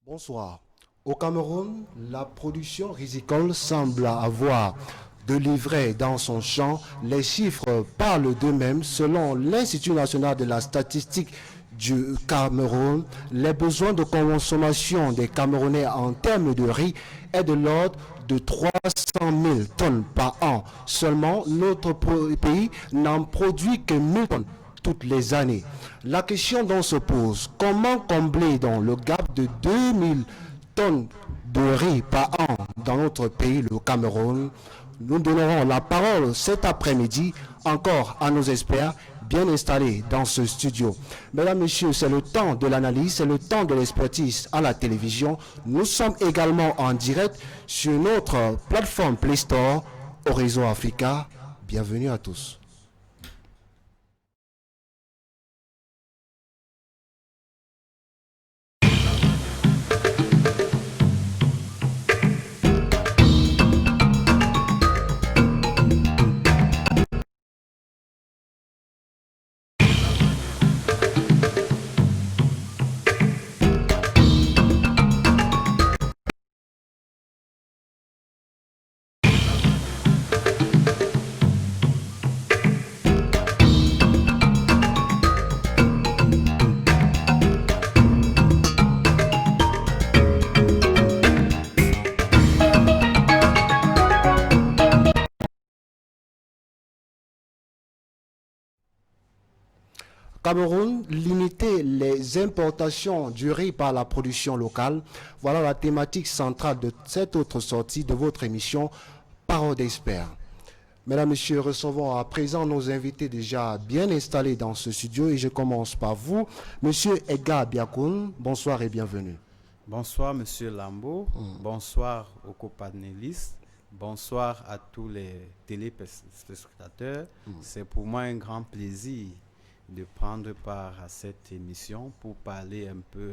Bonsoir. Au Cameroun, la production rizicole semble avoir de l'ivraie dans son champ. Les chiffres parlent d'eux-mêmes. Selon l'Institut national de la statistique du Cameroun, les besoins de consommation des Camerounais en termes de riz est de l'ordre de 300 000 tonnes par an. Seulement, notre pays n'en produit que 1000 tonnes toutes les années. La question dont se pose, comment combler donc le gap de 2000 tonnes de riz par an dans notre pays, le Cameroun? Nous donnerons la parole cet après-midi encore à nos experts bien installés dans ce studio. Mesdames, Messieurs, c'est le temps de l'analyse, c'est le temps de l'expertise à la télévision. Nous sommes également en direct sur notre plateforme Play Store au réseau Africa. Bienvenue à tous. Cameroun, limiter les importations du riz par la production locale. Voilà la thématique centrale de cette autre sortie de votre émission Parole d'experts. Mesdames, Messieurs, recevons à présent nos invités déjà bien installés dans ce studio et je commence par vous. Monsieur Edgar Biakoun, bonsoir et bienvenue. Bonsoir Monsieur Lambeau, bonsoir aux copanélistes, bonsoir à tous les téléspectateurs. C'est pour moi un grand plaisir de prendre part à cette émission pour parler un peu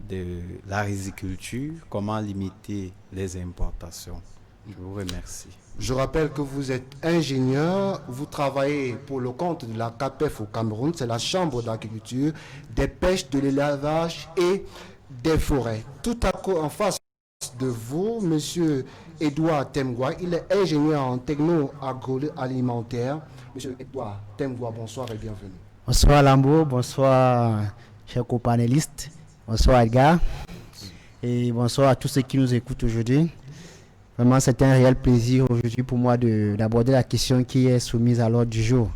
de la riziculture, comment limiter les importations. Je vous remercie. Je rappelle que vous êtes ingénieur, vous travaillez pour le compte de la CAPEF au Cameroun, c'est la Chambre d'agriculture, des pêches, de l'élevage et des forêts. Tout à coup en face de vous, Monsieur Edouard Temgwa, il est ingénieur en techno-agroalimentaire. Monsieur Edouard Temgwa, bonsoir et bienvenue. Bonsoir Lambo, bonsoir chers copanélistes, bonsoir Edgar et bonsoir à tous ceux qui nous écoutent aujourd'hui. Vraiment, c'est un réel plaisir aujourd'hui pour moi d'aborder la question qui est soumise à l'ordre du jour.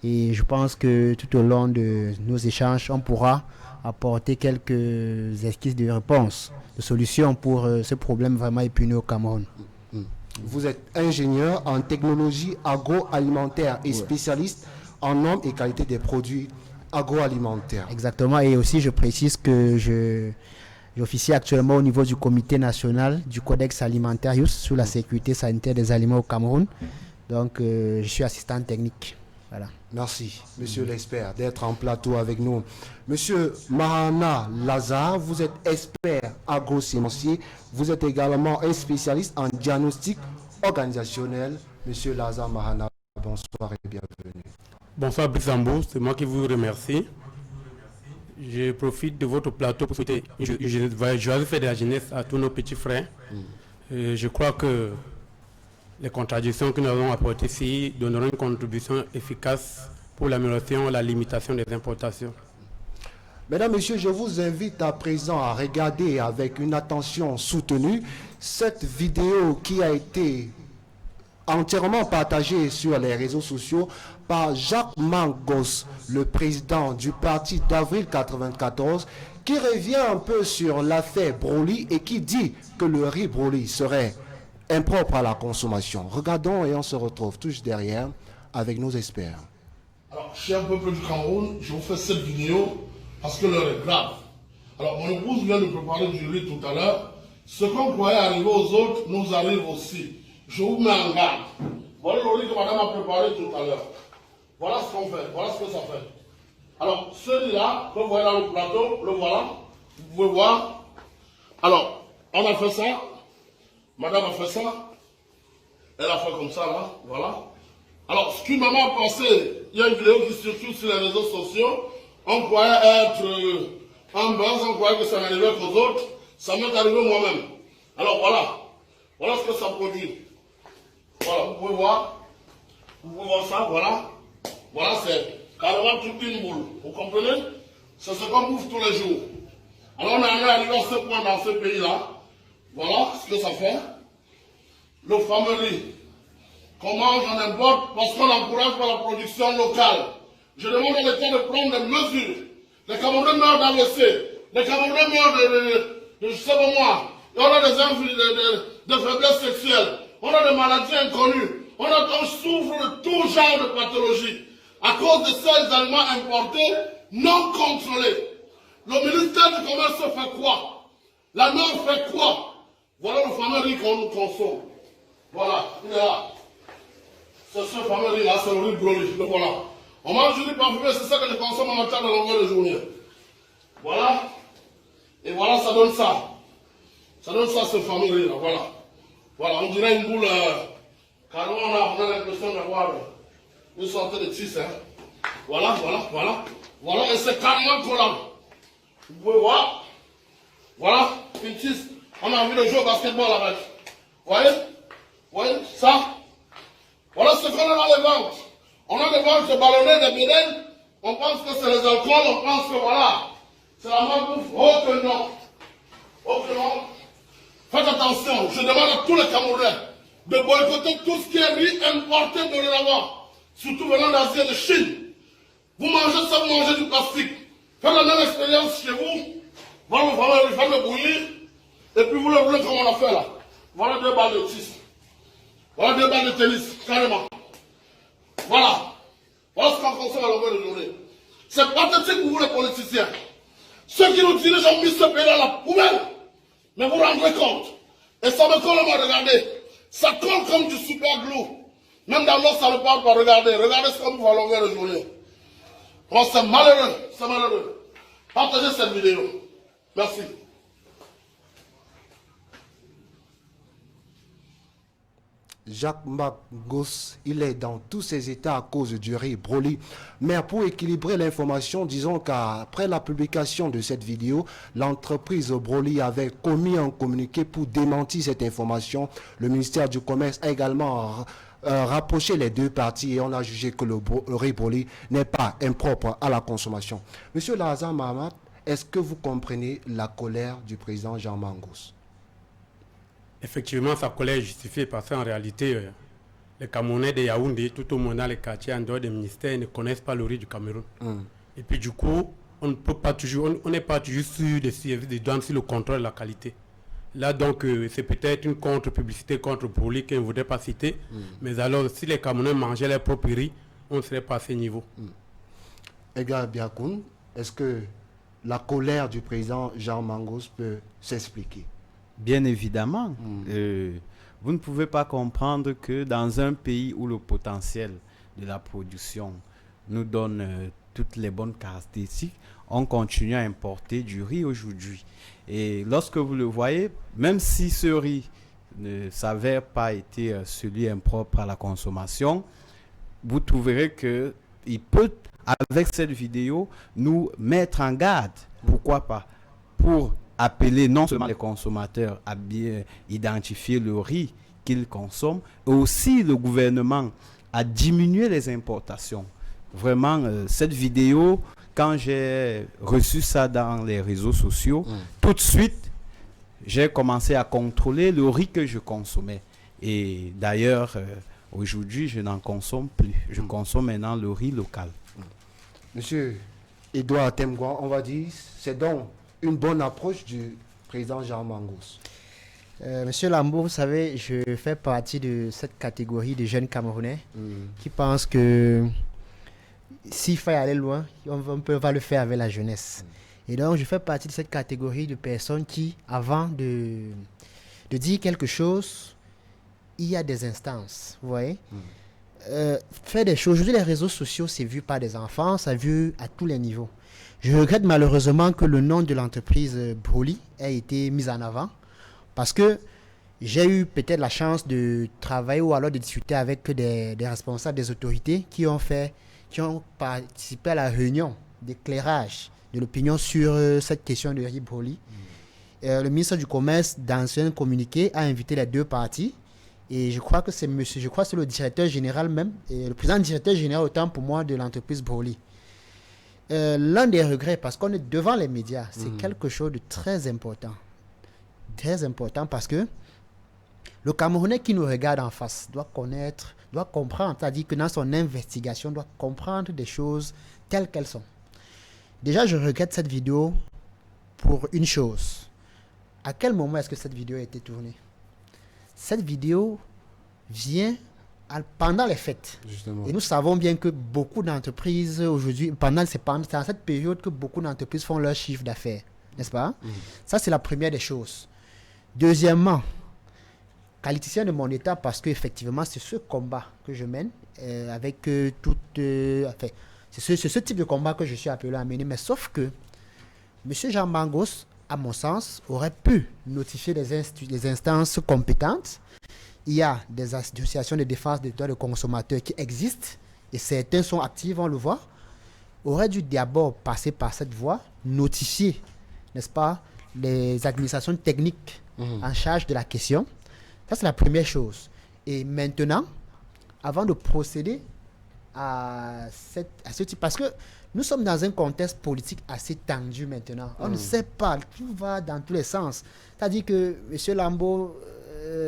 Et je pense que tout au long de nos échanges, on pourra apporter quelques esquisses de réponses, de solutions pour ce problème vraiment épineux au Cameroun. Vous êtes ingénieur en technologie agroalimentaire et spécialiste en normes et qualité des produits agroalimentaires. Exactement, et aussi je précise que j'officie actuellement au niveau du comité national du Codex Alimentarius sur la sécurité sanitaire des aliments au Cameroun. Donc je suis assistant technique. Voilà. Merci, monsieur l'expert, d'être en plateau avec nous. Monsieur Mahana Lazare, vous êtes expert agrosémencier. Vous êtes également un spécialiste en diagnostic organisationnel. Monsieur Lazare Mahana, bonsoir et bienvenue. Bonsoir Bixambo, c'est moi qui vous remercie. Je profite de votre plateau pour souhaiter joyeux fête de la jeunesse à tous nos petits frères. Je crois que les contradictions que nous avons apportées ici donneront une contribution efficace pour l'amélioration et la limitation des importations. Mesdames, Messieurs, je vous invite à présent à regarder avec une attention soutenue cette vidéo qui a été entièrement partagée sur les réseaux sociaux par Jacques Mangos, le président du parti d'Avril 94, qui revient un peu sur l'affaire Broly et qui dit que le riz Broly serait impropre à la consommation. Regardons et on se retrouve tous derrière avec nos experts. Alors, cher peuple du Cameroun, je vous fais cette vidéo parce que l'heure est grave. Alors, mon épouse vient de préparer du riz tout à l'heure. Ce qu'on croyait arriver aux autres nous arrive aussi. Je vous mets en garde. Voilà le riz que madame a préparé tout à l'heure. Voilà ce qu'on fait, voilà ce que ça fait. Alors, celui-là, que vous voyez dans le plateau, le voilà. Vous pouvez voir. Alors, on a fait ça. Madame a fait ça. Elle a fait comme ça, là. Voilà. Alors, ce qu'une maman a pensé, il y a une vidéo qui circule sur les réseaux sociaux. On croyait être En base, on croyait que ça n'arrivait qu'aux autres. Ça m'est arrivé moi-même. Alors voilà. Voilà ce que ça produit. Voilà, vous pouvez voir. Vous pouvez voir ça, voilà. Voilà, c'est carrément toute une boule. Vous comprenez? C'est ce qu'on bouffe tous les jours. Alors on en est arrivé à ce point dans ce pays-là. Voilà ce que ça fait. Le fameux riz qu'on mange en importe parce qu'on encourage par la production locale. Je demande à l'État de prendre des mesures. Les Camerounais meurent d'AVC. Les Camerounais meurent de je sais pas moi. On a de faiblesses sexuelles. On a des maladies inconnues. On souffre de tout genre de pathologies. À cause de ces aliments importés non contrôlés. Le ministère du Commerce fait quoi? La norme fait quoi? Voilà le fameux riz qu'on nous consomme. Voilà, il est là. C'est ce fameux riz là, c'est le riz brûlé. Le voilà. On mange du riz parfumé, c'est ça que je consomme en matin de longueur de journée. Voilà. Et voilà, ça donne ça. Ça donne ça, ce fameux riz là, voilà. Voilà, on dirait une boule. Carrément, on a l'impression d'avoir une sorte de tisse. Hein. Voilà, voilà, voilà. Voilà, et c'est carrément collant. Vous pouvez voir. Voilà, une tisse. On a envie de jouer au basketball avec. Vous voyez ça? Voilà ce qu'on a dans les ventres. On a des ventres de ballonnés, des bédènes. On pense que c'est les alcools, on pense que voilà. C'est la malbouffe. Oh que non. Oh que non. Faites attention. Je demande à tous les Camerounais de boycotter tout ce qui est riz importé dorénavant. Surtout venant d'Asie et de Chine. Vous mangez ça, vous mangez du plastique. Faites la même expérience chez vous. Voilà, vous allez le faire le bouillir. Et puis vous le roulez comme on a fait là. Voilà 2 balles de tis. Voilà 2 balles de tennis, carrément. Voilà. Voilà ce qu'on consomme à longueur de journée. C'est pathétique pour vous les politiciens. Ceux qui nous dirigent ont mis ce pays dans la poubelle. Mais vous vous rendrez compte. Et ça me colle, moi, regardez. Ça colle comme du super glue. Même dans l'eau, ça ne parle pas. Regardez. Regardez ce qu'on vous à longueur de journée. Oh, c'est malheureux. C'est malheureux. Partagez cette vidéo. Merci. Jacques Mangos, il est dans tous ses états à cause du riz Broly. Mais pour équilibrer l'information, disons qu'après la publication de cette vidéo, l'entreprise Broly avait commis un communiqué pour démentir cette information. Le ministère du Commerce a également rapproché les deux parties et on a jugé que le riz Broly n'est pas impropre à la consommation. Monsieur Lazare Mahamat, est-ce que vous comprenez la colère du président Jean Mangos? Effectivement, sa colère est justifiée parce qu'en réalité, les Camerounais de Yaoundé, tout au moins dans les quartiers en dehors des ministères, ne connaissent pas le riz du Cameroun. Et puis du coup, on ne peut pas toujours, on n'est pas toujours sûr des services de douane sur le contrôle de la qualité. Là donc, c'est peut-être une contre-publicité contre Broly qu'on ne voudrait pas citer. Mais alors, si les Camerounais mangeaient leur propre riz, on ne serait pas à ce niveau. Edgar Biakoun, est-ce que la colère du président Jean Mangos peut s'expliquer? Bien évidemment, vous ne pouvez pas comprendre que dans un pays où le potentiel de la production nous donne toutes les bonnes caractéristiques, on continue à importer du riz aujourd'hui. Et lorsque vous le voyez, même si ce riz ne s'avère pas être celui impropre à la consommation, vous trouverez qu'il peut, avec cette vidéo, nous mettre en garde. Pourquoi pas? Pour appeler non seulement les consommateurs à bien identifier le riz qu'ils consomment, et aussi le gouvernement à diminuer les importations. Vraiment, cette vidéo, quand j'ai reçu ça dans les réseaux sociaux, tout de suite, j'ai commencé à contrôler le riz que je consommais. Et d'ailleurs, aujourd'hui, je n'en consomme plus. Je consomme maintenant le riz local. Monsieur Edouard Temgwa, on va dire, c'est donc une bonne approche du président Jean Mangos. Monsieur Lambo, vous savez, je fais partie de cette catégorie de jeunes Camerounais qui pensent que s'il faut aller loin, on va le faire avec la jeunesse. Et donc, je fais partie de cette catégorie de personnes qui, avant de dire quelque chose, il y a des instances, vous voyez. Faire des choses. Aujourd'hui, les réseaux sociaux, c'est vu par des enfants, c'est vu à tous les niveaux. Je regrette malheureusement que le nom de l'entreprise Broly ait été mis en avant parce que j'ai eu peut-être la chance de travailler ou alors de discuter avec des responsables des autorités qui ont participé à la réunion d'éclairage l'opinion sur cette question de RIB Broly. Le ministre du Commerce, dans un communiqué, a invité les deux parties. Et je crois que c'est le directeur général même, et le président directeur général autant pour moi de l'entreprise Broly. L'un des regrets, parce qu'on est devant les médias, c'est quelque chose de très important. Très important parce que le Camerounais qui nous regarde en face doit comprendre, c'est-à-dire que dans son investigation, doit comprendre des choses telles qu'elles sont. Déjà, je regrette cette vidéo pour une chose. À quel moment est-ce que cette vidéo a été tournée? Cette vidéo vient pendant les fêtes. Justement. Et nous savons bien que beaucoup d'entreprises aujourd'hui, c'est dans cette période que beaucoup d'entreprises font leur chiffre d'affaires. N'est-ce pas? Ça, c'est la première des choses. Deuxièmement, qualiticien de mon état, parce qu'effectivement, c'est ce combat que je mène avec c'est ce type de combat que je suis appelé à mener. Mais sauf que M. Jean Mangos, à mon sens, aurait pu notifier les instances compétentes. Il y a des associations de défense des droits des consommateurs qui existent et certains sont actifs, on le voit. Aurait dû d'abord passer par cette voie, notifier, n'est-ce pas, les administrations techniques en charge de la question. Ça, c'est la première chose. Et maintenant, avant de procéder à ce type, parce que nous sommes dans un contexte politique assez tendu maintenant. On ne sait pas, tout va dans tous les sens. C'est-à-dire que M. Lambo,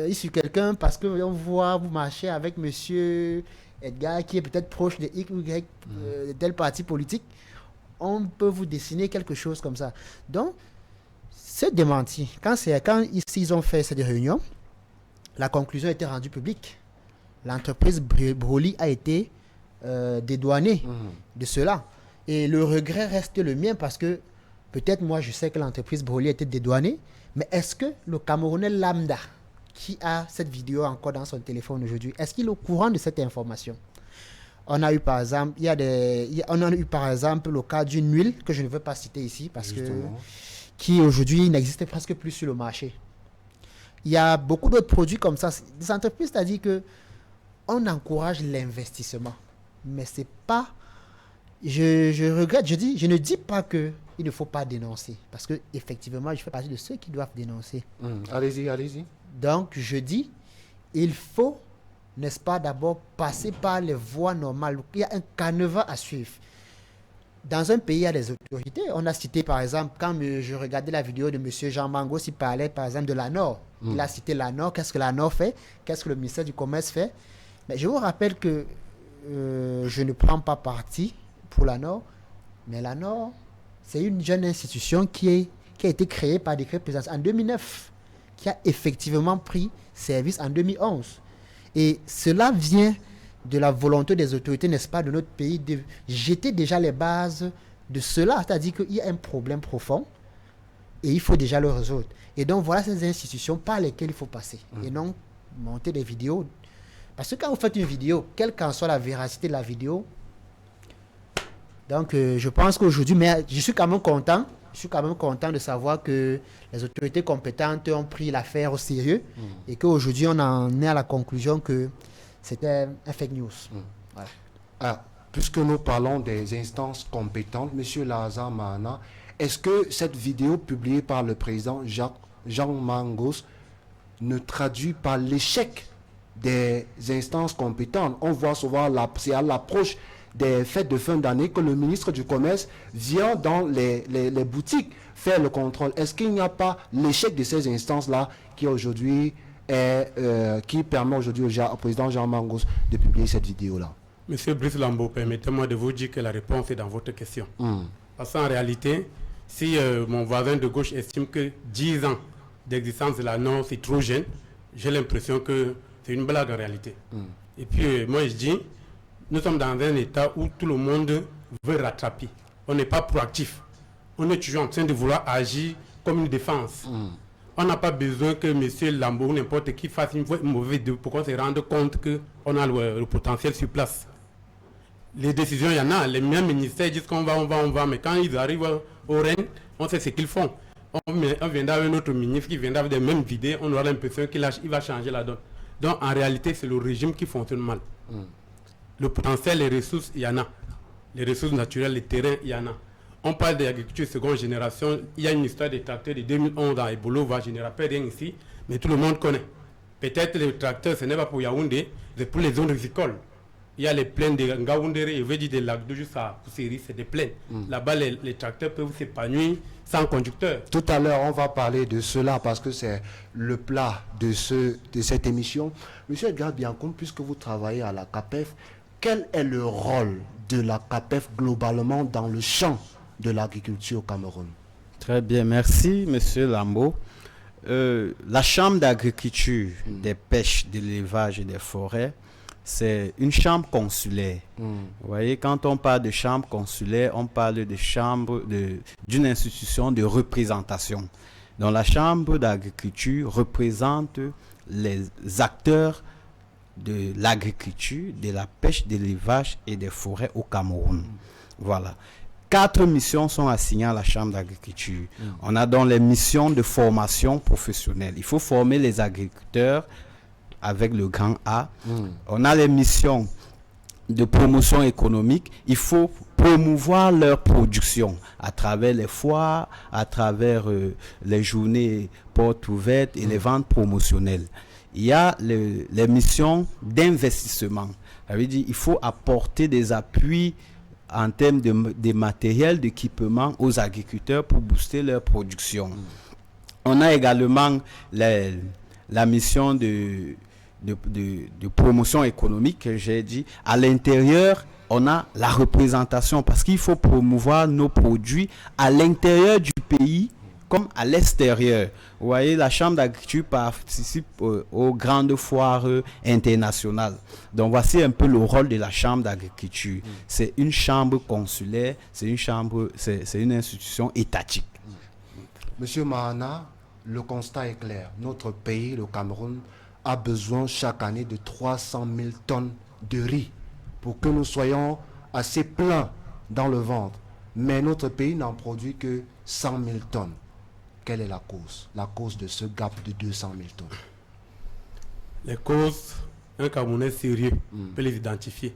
il suit quelqu'un parce qu'on voit vous marcher avec M. Edgar qui est peut-être proche de X ou Y tel parti politique. On peut vous dessiner quelque chose comme ça. Donc, c'est démenti. Quand ils ont fait cette réunion, la conclusion a été rendue publique. L'entreprise Broly a été dédouanée de cela. Et le regret reste le mien parce que peut-être moi je sais que l'entreprise Broly a été dédouanée, mais est-ce que le Camerounais lambda qui a cette vidéo encore dans son téléphone aujourd'hui, est-ce qu'il est au courant de cette information? On a eu par exemple, le cas d'une huile que je ne veux pas citer ici parce que qui aujourd'hui n'existe presque plus sur le marché. Il y a beaucoup d'autres produits comme ça. Des entreprises, c'est-à-dire que on encourage l'investissement, mais c'est pas. Je regrette, je ne dis pas qu'il ne faut pas dénoncer, parce que effectivement, je fais partie de ceux qui doivent dénoncer. Allez-y. Donc, je dis, il faut, n'est-ce pas, d'abord passer par les voies normales. Il y a un canevas à suivre. Dans un pays, il y a des autorités. On a cité, par exemple, quand je regardais la vidéo de M. Jean Mangos, il parlait, par exemple, de l'ANOR. Il a cité l'ANOR. Qu'est-ce que l'ANOR fait? Qu'est-ce que le ministère du Commerce fait? Mais je vous rappelle que je ne prends pas parti pour l'ANOR, mais l'ANOR, c'est une jeune institution qui a été créée par décret présidentiel en 2009, qui a effectivement pris service en 2011. Et cela vient de la volonté des autorités, n'est-ce pas, de notre pays, de jeter déjà les bases de cela. C'est-à-dire qu'il y a un problème profond et il faut déjà le résoudre. Et donc, voilà ces institutions par lesquelles il faut passer. Et non monter des vidéos. Parce que quand vous faites une vidéo, quelle qu'en soit la véracité de la vidéo, donc je pense qu'aujourd'hui, mais je suis quand même content. Je suis quand même content de savoir que les autorités compétentes ont pris l'affaire au sérieux et qu'aujourd'hui, on en est à la conclusion que c'était un fake news. Voilà. Puisque nous parlons des instances compétentes, M. Lazare Mahana, est-ce que cette vidéo publiée par le président Jean Mangos ne traduit pas l'échec des instances compétentes? On voit souvent, c'est à l'approche des fêtes de fin d'année que le ministre du Commerce vient dans les boutiques faire le contrôle. Est-ce qu'il n'y a pas l'échec de ces instances-là qui aujourd'hui qui permet aujourd'hui au président Jean Mangos de publier cette vidéo-là? Monsieur Brice Lambo, permettez-moi de vous dire que la réponse est dans votre question. Parce qu'en réalité, si mon voisin de gauche estime que 10 ans d'existence de la norme, c'est trop jeune, j'ai l'impression que c'est une blague en réalité. Et puis, moi je dis, nous sommes dans un état où tout le monde veut rattraper. On n'est pas proactif. On est toujours en train de vouloir agir comme une défense. On n'a pas besoin que M. Lambo ou n'importe qui fasse une mauvaise vidéo pour qu'on se rende compte qu'on a le potentiel sur place. Les décisions, il y en a. Les mêmes ministères disent qu'on va, mais quand ils arrivent au règne, on sait ce qu'ils font. On viendra avec notre ministre qui viendra avec les mêmes idées, on aura l'impression qu'il va changer la donne. Donc en réalité, c'est le régime qui fonctionne mal. Le potentiel, les ressources, il y en a. Les ressources naturelles, les terrains, il y en a. On parle d'agriculture seconde génération. Il y a une histoire des tracteurs de 2011 dans Ebolo, je ne rappelle rien ici, mais tout le monde connaît. Peut-être les tracteurs, ce n'est pas pour Yaoundé, c'est pour les zones rizicoles. Il y a les plaines de Ngaoundéré, je veux dire des lacs de juste à Poussiri, c'est des plaines. Là-bas, les tracteurs peuvent s'épanouir sans conducteur. Tout à l'heure, on va parler de cela parce que c'est le plat de cette émission. Monsieur Edgar Biancoum, puisque vous travaillez à la CAPEF, quel est le rôle de la CAPEF globalement dans le champ de l'agriculture au Cameroun? Très bien, merci Monsieur Lambo. La Chambre d'agriculture, des pêches, de l'élevage et des forêts, c'est une chambre consulaire. Vous voyez, quand on parle de chambre consulaire, on parle de chambre d'une institution de représentation. Donc la Chambre d'agriculture représente les acteurs de l'agriculture, de la pêche, de l'élevage et des forêts au Cameroun. Voilà. 4 missions sont assignées à la Chambre d'agriculture. On a donc les missions de formation professionnelle. Il faut former les agriculteurs avec le grand A. On a les missions de promotion économique. Il faut promouvoir leur production à travers les foires, à travers les journées portes ouvertes et les ventes promotionnelles. Il y a les missions d'investissement. Ça veut dire qu'il faut apporter des appuis en termes de matériel, d'équipement aux agriculteurs pour booster leur production. On a également la mission de promotion économique que j'ai dit. À l'intérieur, on a la représentation parce qu'il faut promouvoir nos produits à l'intérieur du pays comme à l'extérieur. Vous voyez, la Chambre d'agriculture participe aux grandes foires internationales. Donc voici un peu le rôle de la Chambre d'agriculture. C'est une chambre consulaire, c'est une institution étatique. Monsieur Mahana, le constat est clair. Notre pays, le Cameroun, a besoin chaque année de 300 000 tonnes de riz pour que nous soyons assez pleins dans le ventre. Mais notre pays n'en produit que 100 000 tonnes. Quelle est la cause? La cause de ce gap de 200 000 tonnes. Les causes, un Camerounais sérieux peut les identifier.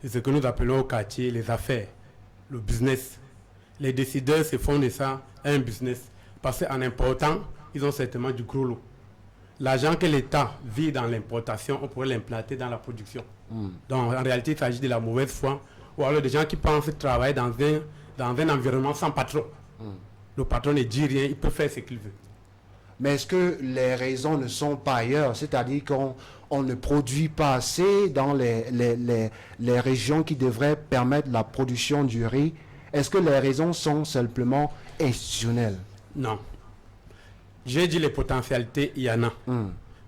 C'est ce que nous appelons au quartier les affaires, le business. Les décideurs se font de ça un business. Parce qu'en important, ils ont certainement du gros lot. L'argent que l'État vit dans l'importation, on pourrait l'implanter dans la production. Donc en réalité, il s'agit de la mauvaise foi. Ou alors des gens qui pensent travailler dans un environnement sans patron. Le patron ne dit rien, il peut faire ce qu'il veut. Mais est-ce que les raisons ne sont pas ailleurs? C'est-à-dire qu'on ne produit pas assez dans les régions qui devraient permettre la production du riz. Est-ce que les raisons sont simplement institutionnelles? Non. J'ai dit les potentialités, il y en a.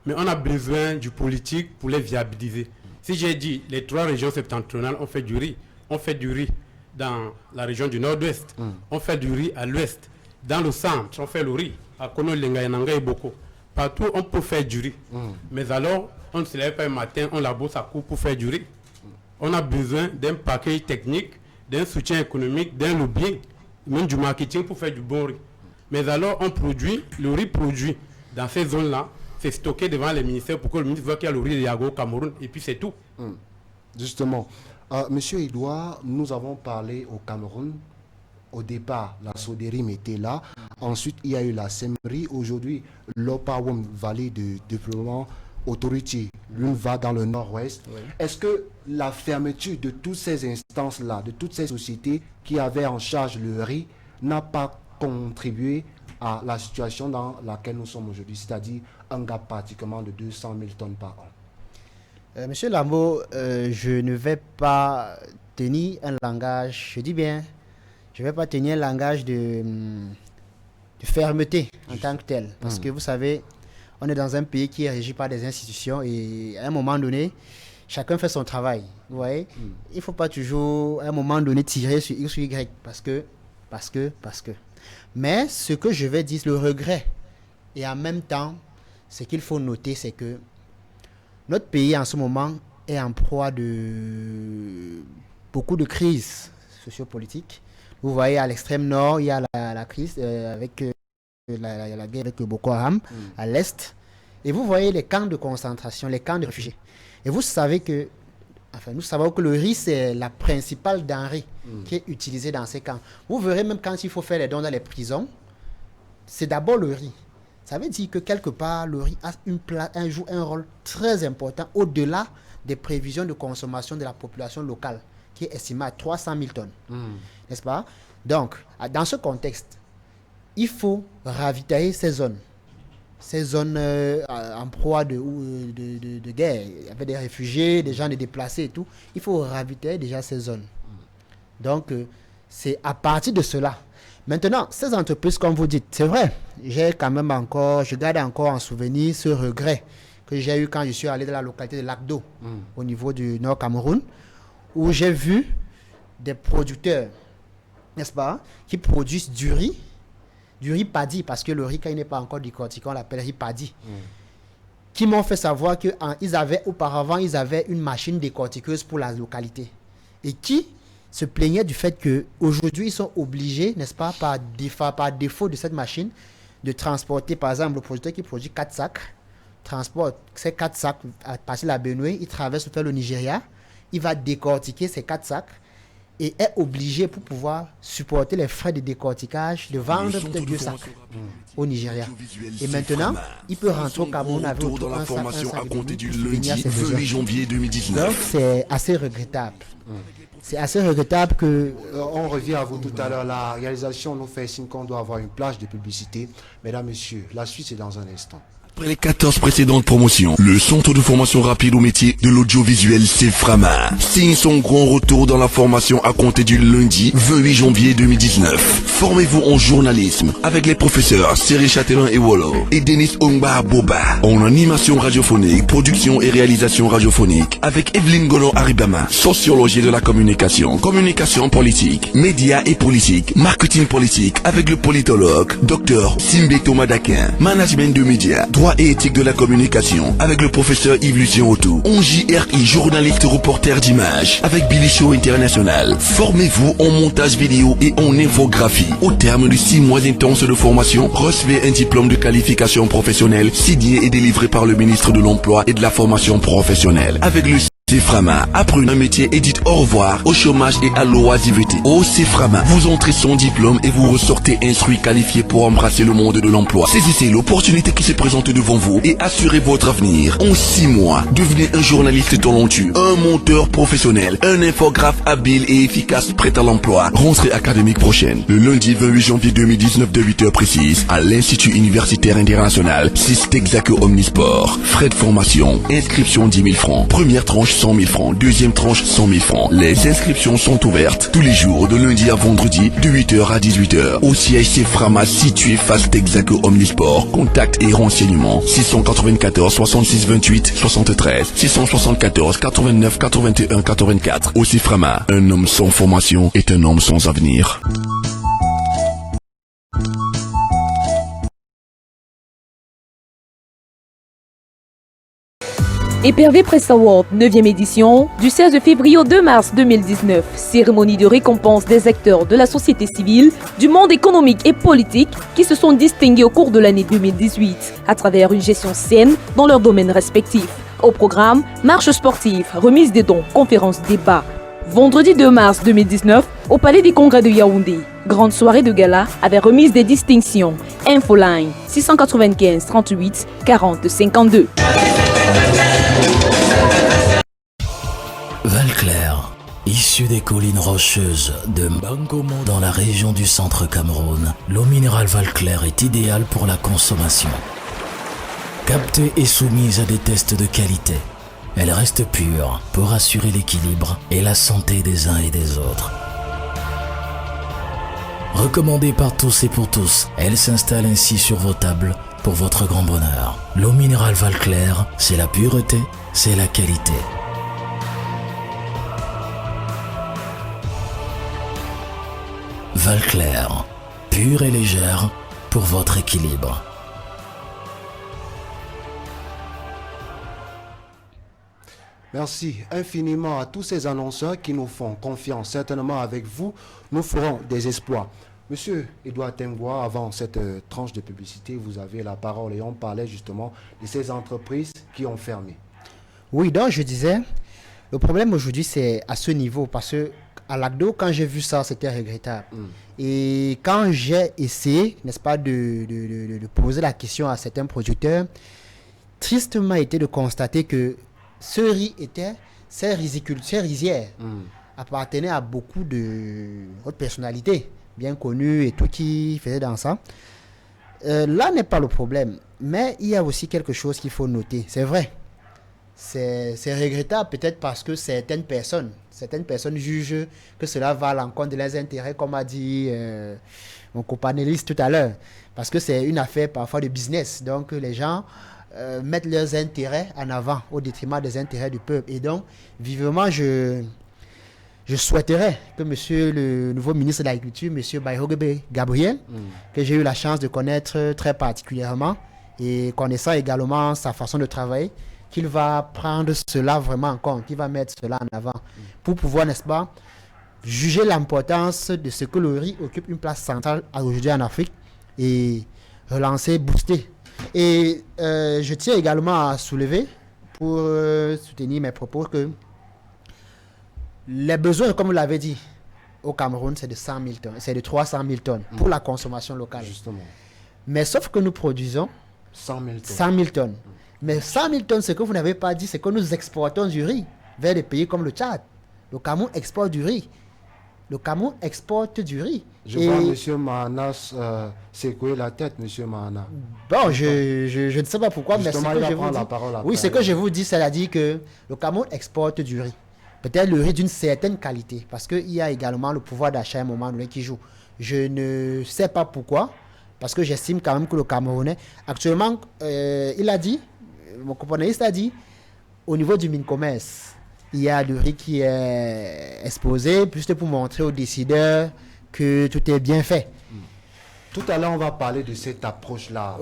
Mais on a besoin du politique pour les viabiliser. Si j'ai dit les 3 régions septentrionales, on fait du riz. On fait du riz dans la région du nord-ouest. On fait du riz à l'ouest. Dans le centre, on fait le riz. À Kono, Lengayananga et Boko. Partout, on peut faire du riz. Mais alors, on ne se lève pas un matin, on laboure sa coupe pour faire du riz. On a besoin d'un paquet technique, d'un soutien économique, d'un lobbying, même du marketing pour faire du bon riz. Mais alors, on produit, le riz produit dans ces zones-là, c'est stocké devant les ministères pour que le ministre voit qu'il y a le riz de Yago au Cameroun, et puis c'est tout. Justement, Monsieur Edouard, nous avons parlé au Cameroun. Au départ, la Sodérim était là. Ensuite, il y a eu la SEMRI. Aujourd'hui, l'Opawam Valley de Développement Authority, l'une va dans le nord-ouest. Oui. Est-ce que la fermeture de toutes ces instances-là, de toutes ces sociétés qui avaient en charge le riz, n'a pas contribué à la situation dans laquelle nous sommes aujourd'hui, c'est-à-dire un gap pratiquement de 200 000 tonnes par an? Monsieur Lambo, je ne vais pas tenir un langage, je dis bien, je ne vais pas tenir un langage de fermeté en tant que tel. Parce que vous savez, on est dans un pays qui est régi par des institutions et à un moment donné, chacun fait son travail. Vous voyez, il ne faut pas toujours, à un moment donné, tirer sur X ou Y parce que. Mais ce que je vais dire, le regret, et en même temps, ce qu'il faut noter, c'est que notre pays en ce moment est en proie de beaucoup de crises sociopolitiques. Vous voyez, à l'extrême nord, il y a la crise avec la guerre avec Boko Haram, à l'est. Et vous voyez les camps de concentration, les camps de réfugiés. Et vous savez que Enfin, nous savons que le riz, c'est la principale denrée qui est utilisée dans ces camps. Vous verrez même quand il faut faire les dons dans les prisons, c'est d'abord le riz. Ça veut dire que quelque part, le riz a joue un rôle très important au-delà des prévisions de consommation de la population locale, qui est estimée à 300 000 tonnes. N'est-ce pas? Donc, dans ce contexte, il faut ravitailler ces zones en proie de guerre, avec des réfugiés, des gens déplacés et tout. Il faut ravitailler déjà ces zones. Donc, c'est à partir de cela. Maintenant, ces entreprises, comme vous dites, c'est vrai, je garde encore en souvenir ce regret que j'ai eu quand je suis allé dans la localité de Lac-d'Eau, au niveau du Nord Cameroun, où j'ai vu des producteurs, n'est-ce pas, qui produisent du riz paddy, parce que le riz, quand il n'est pas encore décortiqué, on l'appelle riz paddy, qui m'ont fait savoir qu'auparavant, ils avaient une machine décortiqueuse pour la localité, et qui se plaignaient du fait qu'aujourd'hui, ils sont obligés, n'est-ce pas, par défaut de cette machine, de transporter, par exemple, le producteur qui produit 4 sacs, transporte ces 4 sacs à partir de la Benue, il traverse vers le Nigeria, il va décortiquer ces 4 sacs, et est obligé, pour pouvoir supporter les frais de décortiquage, de vendre peut-être 2 sacs au Nigeria. Et maintenant, il peut rentrer au Cameroun avec autour d'un sac à compter du de lundi 28 janvier 2019. Donc, c'est assez regrettable. C'est assez regrettable que... On revient à vous tout à l'heure. La réalisation nous fait signe qu'on doit avoir une plage de publicité. Mesdames, Messieurs, la suite c'est dans un instant. Après les 14 précédentes promotions, le centre de formation rapide au métier de l'audiovisuel Ceframa signe son grand retour dans la formation à compter du lundi 28 janvier 2019. Formez-vous en journalisme avec les professeurs Seri Châtelain et Wolo et Denis Ongba Boba. En animation radiophonique, production et réalisation radiophonique avec Evelyne Golo Aribama. Sociologie de la communication, communication politique, médias et politique, marketing politique avec le politologue Dr Simbe Thomas Dakin. Management de médias, droit et éthique de la communication avec le professeur Yves-Lucien Autou. En JRI, journaliste reporter d'images avec Billy Show International. Formez-vous en montage vidéo et en infographie. Au terme de 6 mois intenses de formation, recevez un diplôme de qualification professionnelle signé et délivré par le ministre de l'Emploi et de la Formation professionnelle. Avec le Ceframa, apprenez un métier et dites au revoir au chômage et à l'oisiveté. Au Ceframa, vous entrez sans diplôme et vous ressortez instruit, qualifié pour embrasser le monde de l'emploi. Saisissez l'opportunité qui se présente devant vous et assurez votre avenir. En 6 mois, devenez un journaliste talentueux, un monteur professionnel, un infographe habile et efficace prêt à l'emploi. Rentrée académique prochaine, le lundi 28 janvier 2019 de 8h précise, à l'Institut Universitaire International 6 Texaco Omnisport. Frais de formation, inscription 10 000 francs. Première tranche 100 000 francs, deuxième tranche 100 000 francs. Les inscriptions sont ouvertes tous les jours de lundi à vendredi de 8h à 18h au siège Ceframa situé face Texaco Omnisport. Contact et renseignements 694 66 28 73 674 89 81 84. Au Ceframa, un homme sans formation est un homme sans avenir. EPRV Press Award 9e édition du 16 février au 2 mars 2019. Cérémonie de récompense des acteurs de la société civile, du monde économique et politique qui se sont distingués au cours de l'année 2018 à travers une gestion saine dans leurs domaines respectifs. Au programme, marche sportive, remise des dons, conférences, débats. Vendredi 2 mars 2019 au Palais des Congrès de Yaoundé. Grande soirée de gala avec remise des distinctions. Infoline 695 38 40 52. Valclair, issu des collines rocheuses de Mbangomo dans la région du centre Cameroun, l'eau minérale Valclair est idéale pour la consommation. Captée et soumise à des tests de qualité, elle reste pure pour assurer l'équilibre et la santé des uns et des autres. Recommandée par tous et pour tous, elle s'installe ainsi sur vos tables pour votre grand bonheur. L'eau minérale Valclair, c'est la pureté, c'est la qualité. Valclair, pure et légère pour votre équilibre. Merci infiniment à tous ces annonceurs qui nous font confiance. Certainement avec vous, nous ferons des exploits. Monsieur Edouard Tengwa, avant cette tranche de publicité, vous avez la parole et on parlait justement de ces entreprises qui ont fermé. Oui, donc je disais, Le problème aujourd'hui, c'est à ce niveau, parce que à l'ACDO, quand j'ai vu ça, c'était regrettable. Et quand j'ai essayé, n'est-ce pas, de poser la question à certains producteurs, tristement été de constater que ce riz était, ces rizières appartenaient à beaucoup de hautes personnalités, bien connues et tout qui faisaient dans ça. Là n'est pas le problème, mais il y a aussi quelque chose qu'il faut noter. C'est vrai, c'est regrettable peut-être parce que certaines personnes jugent que cela va à l'encontre de leurs intérêts, comme a dit mon copanéliste tout à l'heure, parce que c'est une affaire parfois de business, donc les gens mettent leurs intérêts en avant au détriment des intérêts du peuple. Et donc, vivement, je souhaiterais que monsieur le nouveau ministre de l'Agriculture, monsieur Bayogebe Gabriel, que j'ai eu la chance de connaître très particulièrement, et connaissant également sa façon de travailler, qu'il va prendre cela vraiment en compte, qu'il va mettre cela en avant, pour pouvoir, n'est-ce pas, juger l'importance de ce que le riz occupe une place centrale aujourd'hui en Afrique, et relancer, booster. Et je tiens également à soulever, pour soutenir mes propos, que les besoins, comme vous l'avez dit, au Cameroun, c'est de 100 000 tonnes, c'est de 300 000 tonnes pour la consommation locale. Justement. Mais sauf que nous produisons 100 000 tonnes. 100 000 tonnes. Mais 100 000 tonnes, ce que vous n'avez pas dit, c'est que nous exportons du riz vers des pays comme le Tchad. Le Cameroun exporte du riz. Le Cameroun exporte du riz. Je vois M. Mahana secouer la tête, M. Mahana. Bon, je ne sais pas pourquoi, mais ce que je vous dis, oui, ce que je vous dis, c'est-à-dire que le Cameroun exporte du riz. Peut-être le riz d'une certaine qualité, parce qu'il y a également le pouvoir d'achat à un moment donné qui joue. Je ne sais pas pourquoi, parce que j'estime quand même que le Camerounais, actuellement, il a dit, mon companéliste a dit, au niveau du mine-commerce, il y a le riz qui est exposé, juste pour montrer aux décideurs que tout est bien fait. Tout à l'heure, on va parler de cette approche-là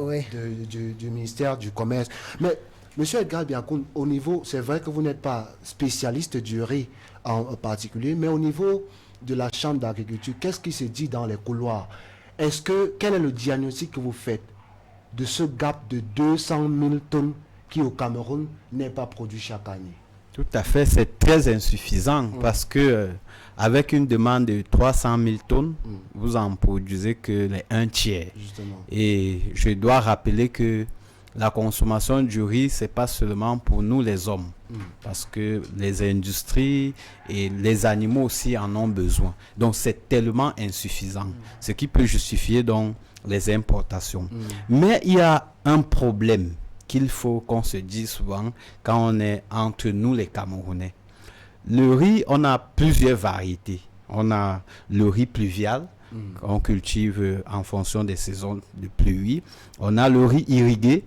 du ministère du Commerce. Mais, M. Edgar Biancoun, au niveau, c'est vrai que vous n'êtes pas spécialiste du riz en particulier, mais au niveau de la Chambre d'agriculture, qu'est-ce qui se dit dans les couloirs? Quel est le diagnostic que vous faites de ce gap de 200 000 tonnes qui, au Cameroun, n'est pas produit chaque année? Tout à fait, c'est très insuffisant parce que avec une demande de 300 000 tonnes, vous en produisez que les 1/3. Justement. Et je dois rappeler que la consommation du riz, c'est pas seulement pour nous les hommes, parce que les industries et les animaux aussi en ont besoin. Donc c'est tellement insuffisant, ce qui peut justifier donc les importations. Mais il y a un problème qu'il faut qu'on se dise souvent quand on est entre nous les Camerounais. Le riz, on a plusieurs variétés. On a le riz pluvial, qu'on cultive en fonction des saisons de pluie. On a le riz irrigué,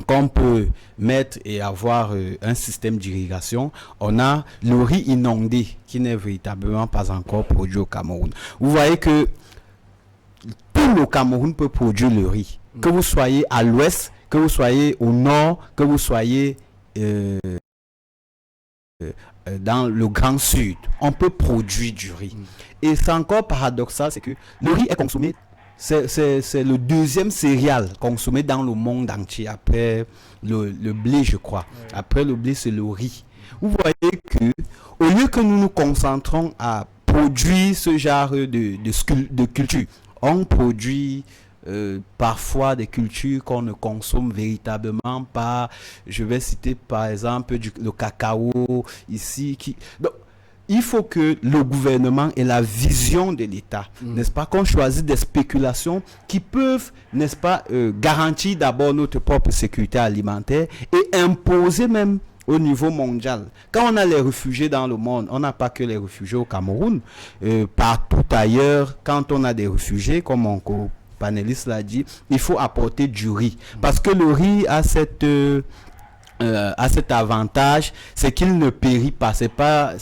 qu'on peut mettre et avoir un système d'irrigation. On a le riz inondé, qui n'est véritablement pas encore produit au Cameroun. Vous voyez que tout le Cameroun peut produire le riz. Que vous soyez à l'ouest, que vous soyez au nord, que vous soyez dans le Grand Sud, on peut produire du riz. Et c'est encore paradoxal, c'est que le riz est consommé, c'est le deuxième céréale consommé dans le monde entier, après le blé, je crois. Après le blé, c'est le riz. Vous voyez que, au lieu que nous nous concentrons à produire ce genre de culture, on produit parfois des cultures qu'on ne consomme véritablement pas. Je vais citer par exemple le cacao ici. Donc, il faut que le gouvernement ait la vision de l'État, n'est-ce pas, qu'on choisisse des spéculations qui peuvent, n'est-ce pas, garantir d'abord notre propre sécurité alimentaire et imposer même au niveau mondial. Quand on a les réfugiés dans le monde, on n'a pas que les réfugiés au Cameroun, partout ailleurs, quand on a des réfugiés, comme mon panéliste l'a dit, il faut apporter du riz. Parce que le riz a cet avantage, c'est qu'il ne périt pas. C'est pas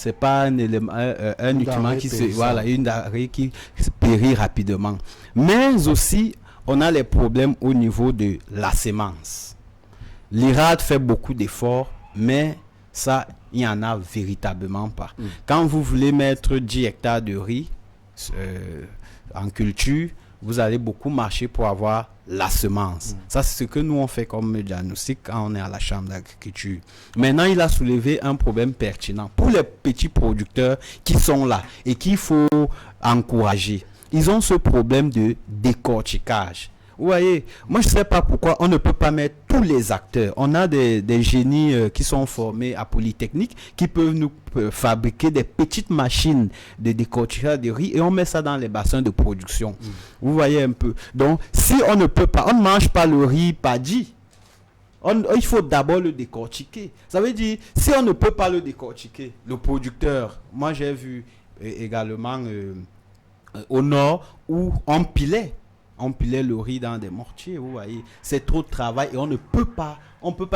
un élément, un nutriment qui se, voilà, une denrée qui périt rapidement. Mais aussi, on a les problèmes au niveau de la semence. L'IRAD fait beaucoup d'efforts, mais ça, il n'y en a véritablement pas. Quand vous voulez mettre 10 hectares de riz en culture, vous allez beaucoup marcher pour avoir la semence. Ça, c'est ce que nous, on fait comme diagnostic quand on est à la Chambre d'agriculture. Maintenant, il a soulevé un problème pertinent. Pour les petits producteurs qui sont là et qu'il faut encourager, ils ont ce problème de décortiquage. Vous voyez, moi je ne sais pas pourquoi on ne peut pas mettre tous les acteurs. On a des génies qui sont formés à Polytechnique qui peuvent nous fabriquer des petites machines de décortiquage de riz et on met ça dans les bassins de production. Vous voyez un peu. Donc, si on ne peut pas, on ne mange pas le riz paddy. Il faut d'abord le décortiquer. Ça veut dire, si on ne peut pas le décortiquer, le producteur, moi j'ai vu également au nord où on pilait le riz dans des mortiers, vous voyez. C'est trop de travail et on ne peut pas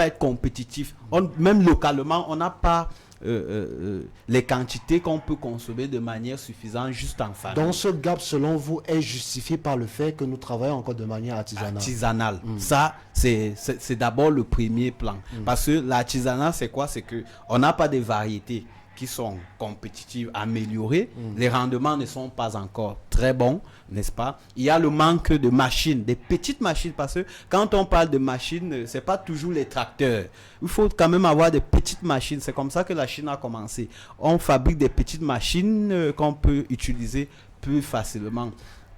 être compétitif. Même localement, on n'a pas les quantités qu'on peut consommer de manière suffisante juste en farine. Donc ce gap, selon vous, est justifié par le fait que nous travaillons encore de manière artisanale. Ça, c'est d'abord le premier plan. Parce que l'artisanat, c'est quoi? C'est qu'on n'a pas de variétés qui sont compétitives, améliorées. Les rendements ne sont pas encore très bons, n'est-ce pas? Il y a le manque de machines, des petites machines, parce que quand on parle de machines, c'est pas toujours les tracteurs. Il faut quand même avoir des petites machines. C'est comme ça que la Chine a commencé. On fabrique des petites machines qu'on peut utiliser plus facilement.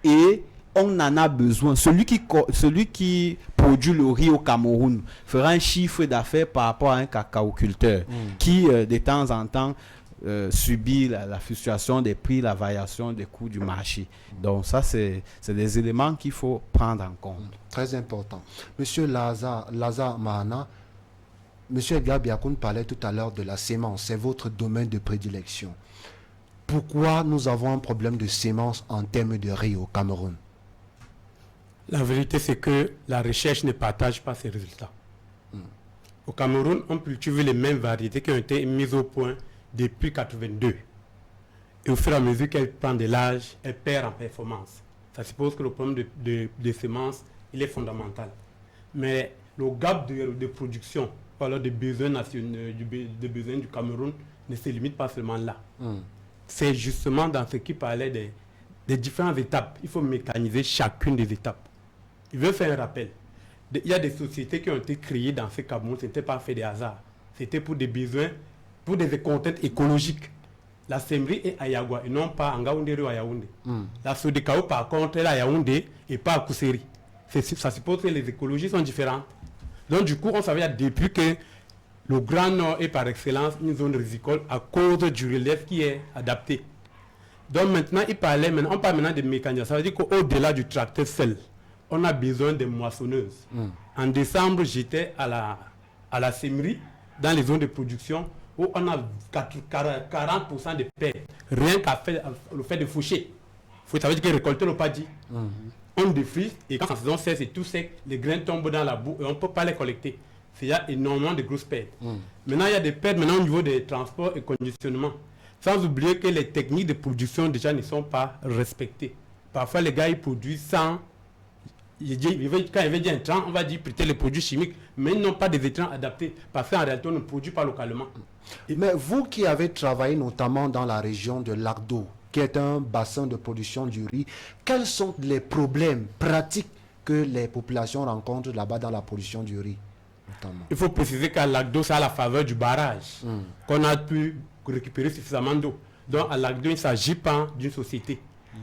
Et on en a besoin. Celui qui produit le riz au Cameroun fera un chiffre d'affaires par rapport à un cacaoculteur qui, de temps en temps, subit la fluctuation des prix, la variation des coûts du marché. Donc ça, c'est des éléments qu'il faut prendre en compte. Très important. Monsieur Lazare Mahana, Monsieur Edgar Biakoun parlait tout à l'heure de la sémence. C'est votre domaine de prédilection. Pourquoi nous avons un problème de sémence en termes de riz au Cameroun? La vérité, c'est que la recherche ne partage pas ses résultats. Au Cameroun, on cultive les mêmes variétés qui ont été mises au point depuis 1982. Et au fur et à mesure qu'elle prend de l'âge, elle perd en performance. Ça suppose que le problème de semences, il est fondamental. Mais le gap de production, alors des besoins nationaux, des besoins du Cameroun, ne se limite pas seulement là. C'est justement dans ce qui parlait des différentes étapes. Il faut mécaniser chacune des étapes. Je veux faire un rappel. Il y a des sociétés qui ont été créées dans ce Cameroun, ce n'était pas fait de hasard. C'était pour des besoins, pour des contraintes écologiques. La Semri est à Yagua et non pas en Gaoundé ou à Yaoundé. La Sodekao, par contre, est à Yaoundé et pas à Kousseri. Ça suppose que les écologies sont différentes. Donc, du coup, on savait depuis que le Grand Nord est par excellence une zone risicole à cause du relief qui est adapté. Donc, maintenant, on parle maintenant de mécanisation. Ça veut dire qu'au-delà du tracteur seul, on a besoin de moissonneuses. En décembre, j'étais à la Semri, dans les zones de production, où on a 40% de pertes, rien qu'à le fait de faucher. Ça veut dire que récolter le paddy. On défriche et quand la saison cesse et tout sec, les grains tombent dans la boue et on ne peut pas les collecter. Il y a énormément de grosses pertes. Maintenant, il y a des pertes au niveau des transports et conditionnement. Sans oublier que les techniques de production déjà ne sont pas respectées. Parfois, les gars, ils produisent sans... Quand il veut dire intrant, on va dire peut-être les produits chimiques, mais ils n'ont pas des intrants adaptés, parce qu'en réalité, on ne produit pas localement. Mais vous qui avez travaillé notamment dans la région de Lagdo, qui est un bassin de production du riz, quels sont les problèmes pratiques que les populations rencontrent là-bas dans la production du riz notamment? Il faut préciser qu'à Lagdo, c'est à la faveur du barrage qu'on a pu récupérer suffisamment d'eau. Donc à Lagdo, il ne s'agit pas d'une société.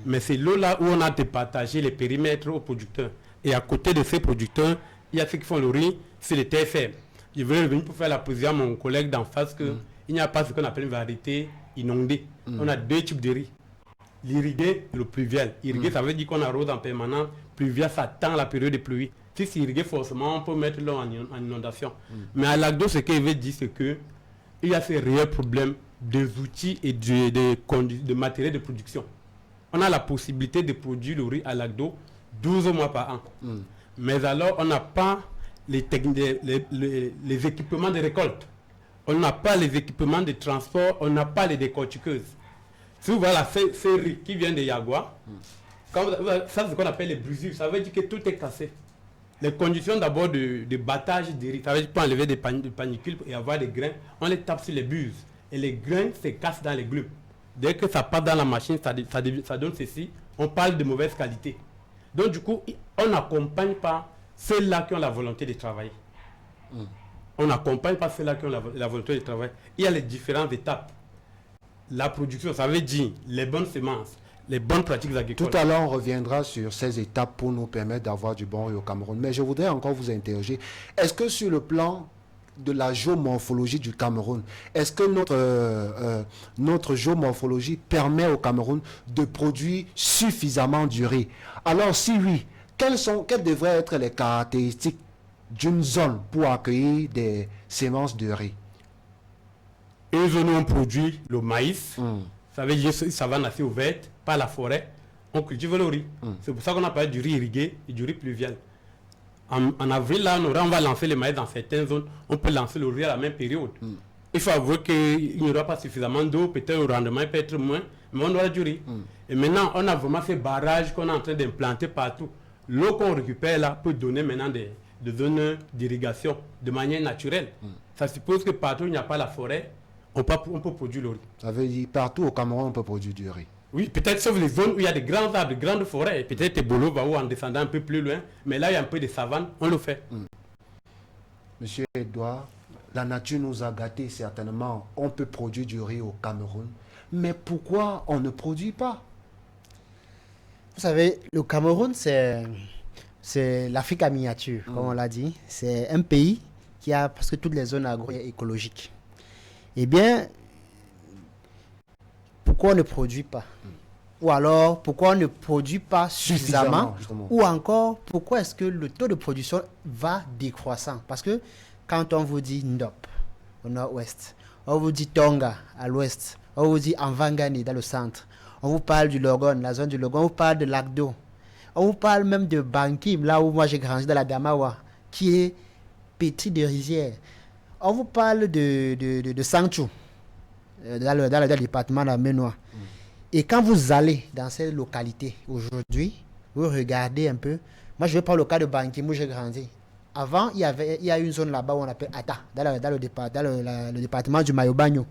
Mais c'est l'eau-là où on a départagé les périmètres aux producteurs. Et à côté de ces producteurs, il y a ceux qui font le riz, c'est les TFM. Je voulais revenir pour faire la position à mon collègue d'en face qu'il n'y a pas ce qu'on appelle une variété inondée. On a deux types de riz. L'irrigué et le pluvial. Irrigué, ça veut dire qu'on arrose en permanence. Pluvial, ça tend la période de pluie. Si c'est irrigué, forcément, on peut mettre l'eau en inondation. Mais à Lagdo, ce qu'il veut dire, c'est qu'il y a ces réels problèmes des outils et de matériel de production. On a la possibilité de produire le riz à Lagdo 12 mois par an. Mais alors, on n'a pas les équipements de récolte. On n'a pas les équipements de transport. On n'a pas les décortiqueuses. Si vous voyez ces riz qui viennent de Yagua, ça c'est ce qu'on appelle les brisures. Ça veut dire que tout est cassé. Les conditions d'abord de battage des riz, ça veut dire qu'on peut enlever des panicules et avoir des grains. On les tape sur les buses. Et les grains se cassent dans les glumes. Dès que ça part dans la machine, ça donne ceci. On parle de mauvaise qualité. Donc du coup, on n'accompagne pas ceux-là qui ont la volonté de travailler. On n'accompagne pas ceux-là qui ont la volonté de travailler. Il y a les différentes étapes. La production, ça veut dire les bonnes semences, les bonnes pratiques agricoles. Tout à l'heure, on reviendra sur ces étapes pour nous permettre d'avoir du bon riz au Cameroun. Mais je voudrais encore vous interroger. Est-ce que sur le plan de la géomorphologie du Cameroun, est-ce que notre géomorphologie permet au Cameroun de produire suffisamment du riz? Alors si oui, quelles devraient être les caractéristiques d'une zone pour accueillir des semences de riz? Une zone où on produit le maïs, ça veut dire ça va nasser ouverte, pas la forêt, on cultive le riz. C'est pour ça qu'on a parlé du riz irrigué et du riz pluvial. En avril, là, on va lancer le maïs dans certaines zones, on peut lancer le riz à la même période. Il faut avouer qu'il n'y aura pas suffisamment d'eau, peut-être le rendement peut être moins, mais on aura du riz. Et maintenant, on a vraiment ces barrages qu'on est en train d'implanter partout. L'eau qu'on récupère là peut donner maintenant des zones d'irrigation de manière naturelle. Ça suppose que partout où il n'y a pas la forêt, on peut produire le riz. Ça veut dire partout au Cameroun, on peut produire du riz. Oui, peut-être sauf les zones où il y a des grands arbres, de grandes forêts, peut-être Ebolo va ou en descendant un peu plus loin, mais là il y a un peu de savane, on le fait. Monsieur Edouard, la nature nous a gâtés certainement, on peut produire du riz au Cameroun, mais pourquoi on ne produit pas? Vous savez, le Cameroun, c'est l'Afrique en miniature, comme on l'a dit. C'est un pays qui a presque toutes les zones agroécologiques. Eh bien, pourquoi on ne produit pas? Ou alors, pourquoi on ne produit pas suffisamment? Ou encore, pourquoi est-ce que le taux de production va décroissant? Parce que quand on vous dit Ndop, au nord-ouest, on vous dit Tonga, à l'ouest, on vous dit Anvangani, dans le centre, on vous parle du Logon, la zone du Logon, on vous parle de Lagdo, on vous parle même de Bankim, là où moi j'ai grandi, dans la Damawa, qui est pétri de rizières. On vous parle de Sanchou, dans le département de la Ménois. Et quand vous allez dans ces localités aujourd'hui, vous regardez un peu. Moi, je vais prendre le cas de Bankim où j'ai grandi. Avant, il y a une zone là-bas où on appelle Ata, dans le département du Mayo-Bagno.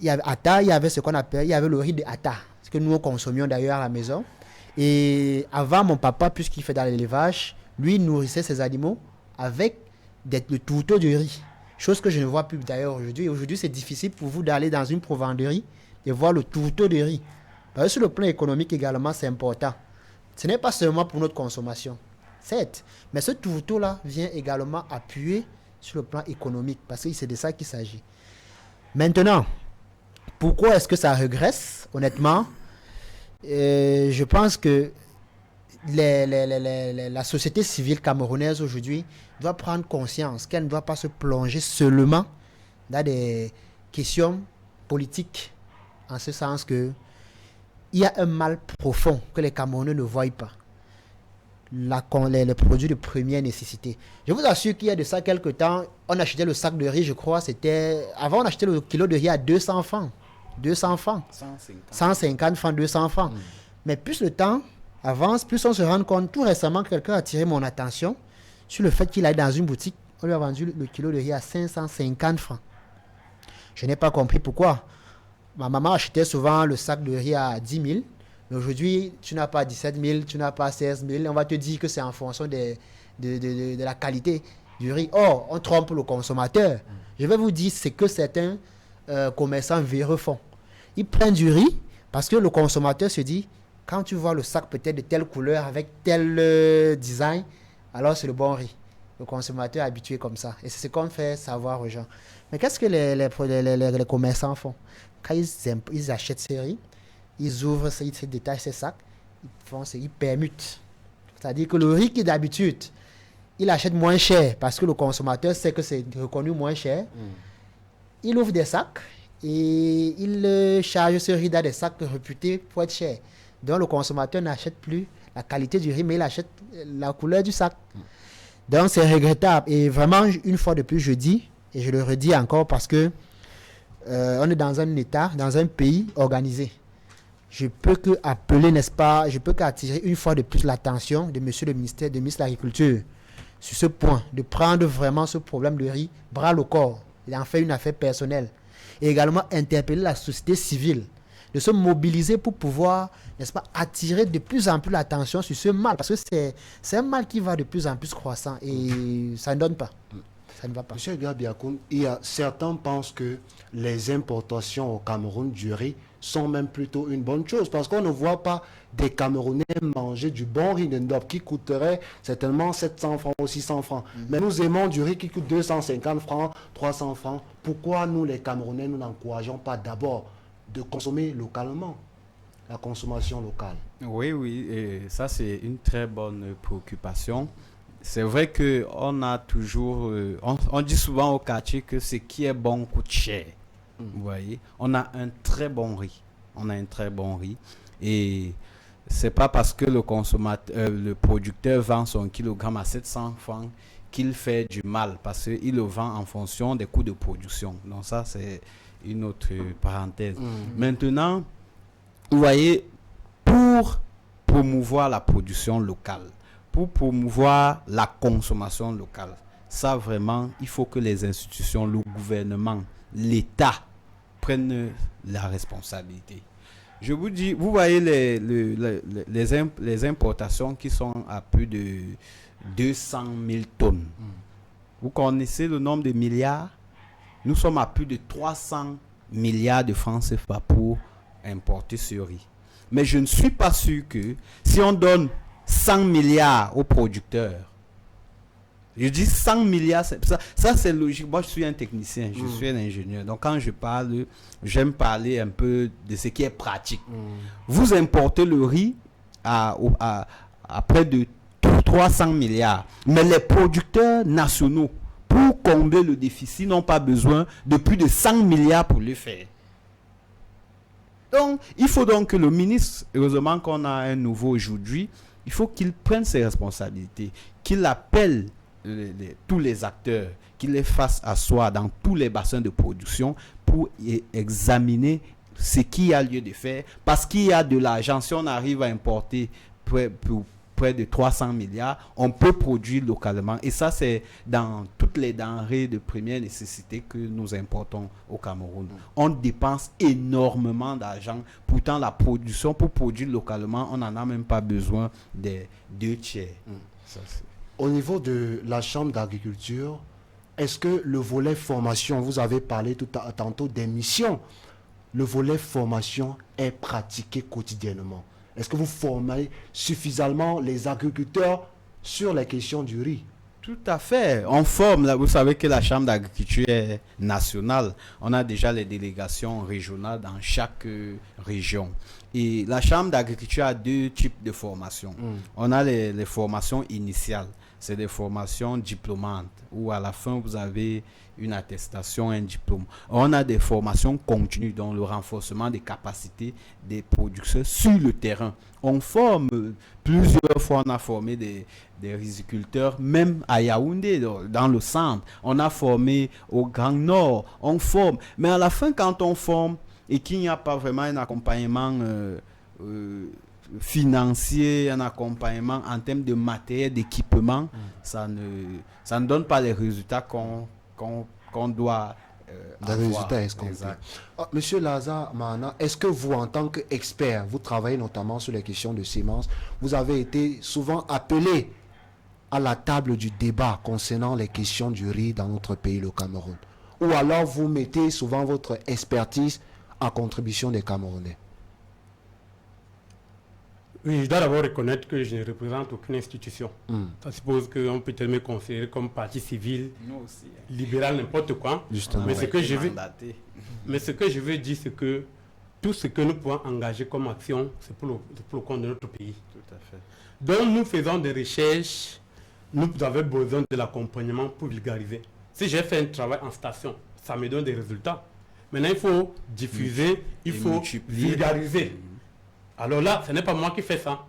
Il y avait Ata, il y avait ce qu'on appelle, il y avait le riz de Ata, ce que nous consommions d'ailleurs à la maison. Et avant, mon papa, puisqu'il fait dans l'élevage, lui nourrissait ses animaux avec le tourteau de riz. Chose que je ne vois plus d'ailleurs aujourd'hui. Aujourd'hui, c'est difficile pour vous d'aller dans une provenderie et voir le tourteau de riz. Parce que sur le plan économique également, c'est important. Ce n'est pas seulement pour notre consommation, certes, mais ce tourteau-là vient également appuyer sur le plan économique, parce que c'est de ça qu'il s'agit. Maintenant, pourquoi est-ce que ça régresse, honnêtement? Je pense que la société civile camerounaise aujourd'hui doit prendre conscience qu'elle ne doit pas se plonger seulement dans des questions politiques, en ce sens que il y a un mal profond que les Camerounais ne voient pas. Les produits de première nécessité. Je vous assure qu'il y a de ça quelques temps, on achetait le sac de riz, je crois, avant on achetait le kilo de riz à 200 francs. 200 francs. 150 francs, 200 francs. Mais plus le temps avance, plus on se rend compte. Tout récemment, quelqu'un a attiré mon attention sur le fait qu'il allait dans une boutique, on lui a vendu le kilo de riz à 550 francs. Je n'ai pas compris pourquoi. Ma maman achetait souvent le sac de riz à 10 000. Mais aujourd'hui, tu n'as pas 17 000, tu n'as pas 16 000. On va te dire que c'est en fonction de la qualité du riz. Or, on trompe le consommateur. Je vais vous dire ce que certains commerçants véreux font. Ils prennent du riz parce que le consommateur se dit, quand tu vois le sac peut-être de telle couleur avec tel design, alors c'est le bon riz. Le consommateur est habitué comme ça. Et c'est ce qu'on fait savoir aux gens. Mais qu'est-ce que les commerçants font? Quand ils achètent ces riz, ils ouvrent, ils détachent ces sacs, ils permutent. C'est-à-dire que le riz qui d'habitude, il achète moins cher parce que le consommateur sait que c'est reconnu moins cher. Il ouvre des sacs et il charge ce riz dans des sacs réputés pour être cher. Donc le consommateur n'achète plus la qualité du riz, mais il achète la couleur du sac. Donc c'est regrettable. Et vraiment, une fois de plus, je dis, et je le redis encore parce que on est dans un État, dans un pays organisé. Je peux que appeler, n'est-ce pas, je peux qu'attirer une fois de plus l'attention de monsieur le ministre de l'Agriculture sur ce point, de prendre vraiment ce problème de riz bras le corps et en faire une affaire personnelle. Et également interpeller la société civile. de se mobiliser pour pouvoir, n'est-ce pas, attirer de plus en plus l'attention sur ce mal. Parce que c'est un mal qui va de plus en plus croissant et ça ne donne pas. Ça ne va pas. Monsieur Gabiakoun, certains pensent que les importations au Cameroun du riz sont même plutôt une bonne chose parce qu'on ne voit pas des Camerounais manger du bon riz de Ndop qui coûterait certainement 700 francs ou 600 francs. Mais nous aimons du riz qui coûte 250 francs, 300 francs. Pourquoi nous, les Camerounais, nous n'encourageons pas d'abord de consommer localement, la consommation locale? Oui, et ça c'est une très bonne préoccupation. C'est vrai qu'on a toujours, on dit souvent au quartier que ce qui est bon coûte cher. Vous voyez, on a un très bon riz. Et c'est pas parce que le producteur vend son kilogramme à 700 francs qu'il fait du mal, parce qu'il le vend en fonction des coûts de production. Donc ça, c'est une autre parenthèse. Maintenant, vous voyez, pour promouvoir la production locale, pour promouvoir la consommation locale, ça vraiment, il faut que les institutions, le gouvernement, l'État prennent la responsabilité. Je vous dis, vous voyez les importations qui sont à plus de 200 000 tonnes. Vous connaissez le nombre de milliards? Nous sommes à plus de 300 milliards de francs CFA pour importer ce riz. Mais je ne suis pas sûr que si on donne 100 milliards aux producteurs, je dis 100 milliards, ça c'est logique. Moi je suis un technicien, je suis un ingénieur. Donc quand je parle, j'aime parler un peu de ce qui est pratique. Vous importez le riz à près de 300 milliards. Mais les producteurs nationaux, pour combler le déficit, n'ont pas besoin de plus de 100 milliards pour le faire. Donc, il faut donc que le ministre, heureusement qu'on a un nouveau aujourd'hui, il faut qu'il prenne ses responsabilités, qu'il appelle tous les acteurs, qu'il les fasse asseoir dans tous les bassins de production pour examiner ce qu'il y a lieu de faire. Parce qu'il y a de l'argent, si on arrive à importer près de 300 milliards, on peut produire localement. Et ça, c'est dans toutes les denrées de première nécessité que nous importons au Cameroun. On dépense énormément d'argent. Pourtant, la production, pour produire localement, on n'en a même pas besoin des 2/3. Ça, au niveau de la Chambre d'agriculture, est-ce que le volet formation, vous avez parlé tantôt des missions, le volet formation est pratiqué quotidiennement? Est-ce que vous formez suffisamment les agriculteurs sur les questions du riz? Tout à fait. On forme, là, vous savez que la Chambre d'agriculture est nationale. On a déjà les délégations régionales dans chaque région. Et la Chambre d'agriculture a deux types de formations. On a les formations initiales. C'est des formations diplômantes où à la fin vous avez une attestation, un diplôme. On a des formations continues dans le renforcement des capacités des producteurs sur le terrain. On forme plusieurs fois, on a formé des riziculteurs, même à Yaoundé, dans le centre. On a formé au Grand Nord, on forme. Mais à la fin, quand on forme et qu'il n'y a pas vraiment un accompagnement financier, un accompagnement en termes de matériel, d'équipement, ça ne donne pas les résultats qu'on doit des résultats escomptés. Monsieur Lazare Mahana, est-ce que vous, en tant qu'expert, vous travaillez notamment sur les questions de semences, vous avez été souvent appelé à la table du débat concernant les questions du riz dans notre pays, le Cameroun? Ou alors vous mettez souvent votre expertise à contribution des Camerounais? Oui, je dois d'abord reconnaître que je ne représente aucune institution. Ça suppose qu'on peut me considérer comme parti civil, libéral, n'importe quoi. Justement. Mais ce que je veux dire, c'est que tout ce que nous pouvons engager comme action, c'est pour le compte de notre pays. Tout à fait. Donc nous faisons des recherches, nous avons besoin de l'accompagnement pour vulgariser. Si j'ai fait un travail en station, ça me donne des résultats. Maintenant, il faut diffuser, il faut vulgariser. Alors là, ce n'est pas moi qui fais ça.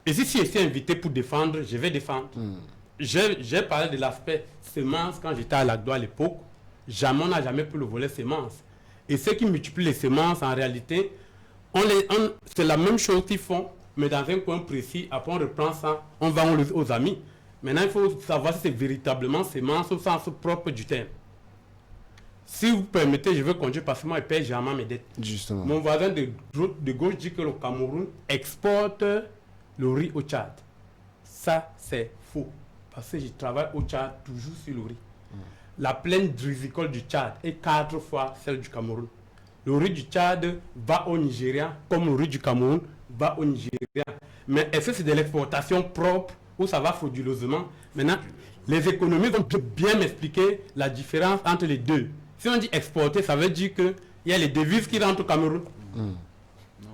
Et si je suis invité pour défendre, je vais défendre. J'ai parlé de l'aspect semences quand j'étais à l'ACDO à l'époque. On n'a jamais pu le volet semences. Et ceux qui multiplient les semences, en réalité, c'est la même chose qu'ils font, mais dans un coin précis. Après, on reprend ça, on vend aux amis. Maintenant, il faut savoir si c'est véritablement semences au sens propre du terme. Si vous permettez, je veux conduire parce que moi, je paye jamais mes dettes. Justement. Mon voisin de gauche dit que le Cameroun exporte le riz au Tchad. Ça, c'est faux. Parce que je travaille au Tchad toujours sur le riz. La plaine rizicole du Tchad est 4 fois celle du Cameroun. Le riz du Tchad va au Nigeria, comme le riz du Cameroun va au Nigeria. Mais est-ce que c'est de l'exportation propre ou ça va frauduleusement? Maintenant, les économistes vont bien m'expliquer la différence entre les deux. Si on dit exporter, ça veut dire qu'il y a les devises qui rentrent au Cameroun. Non,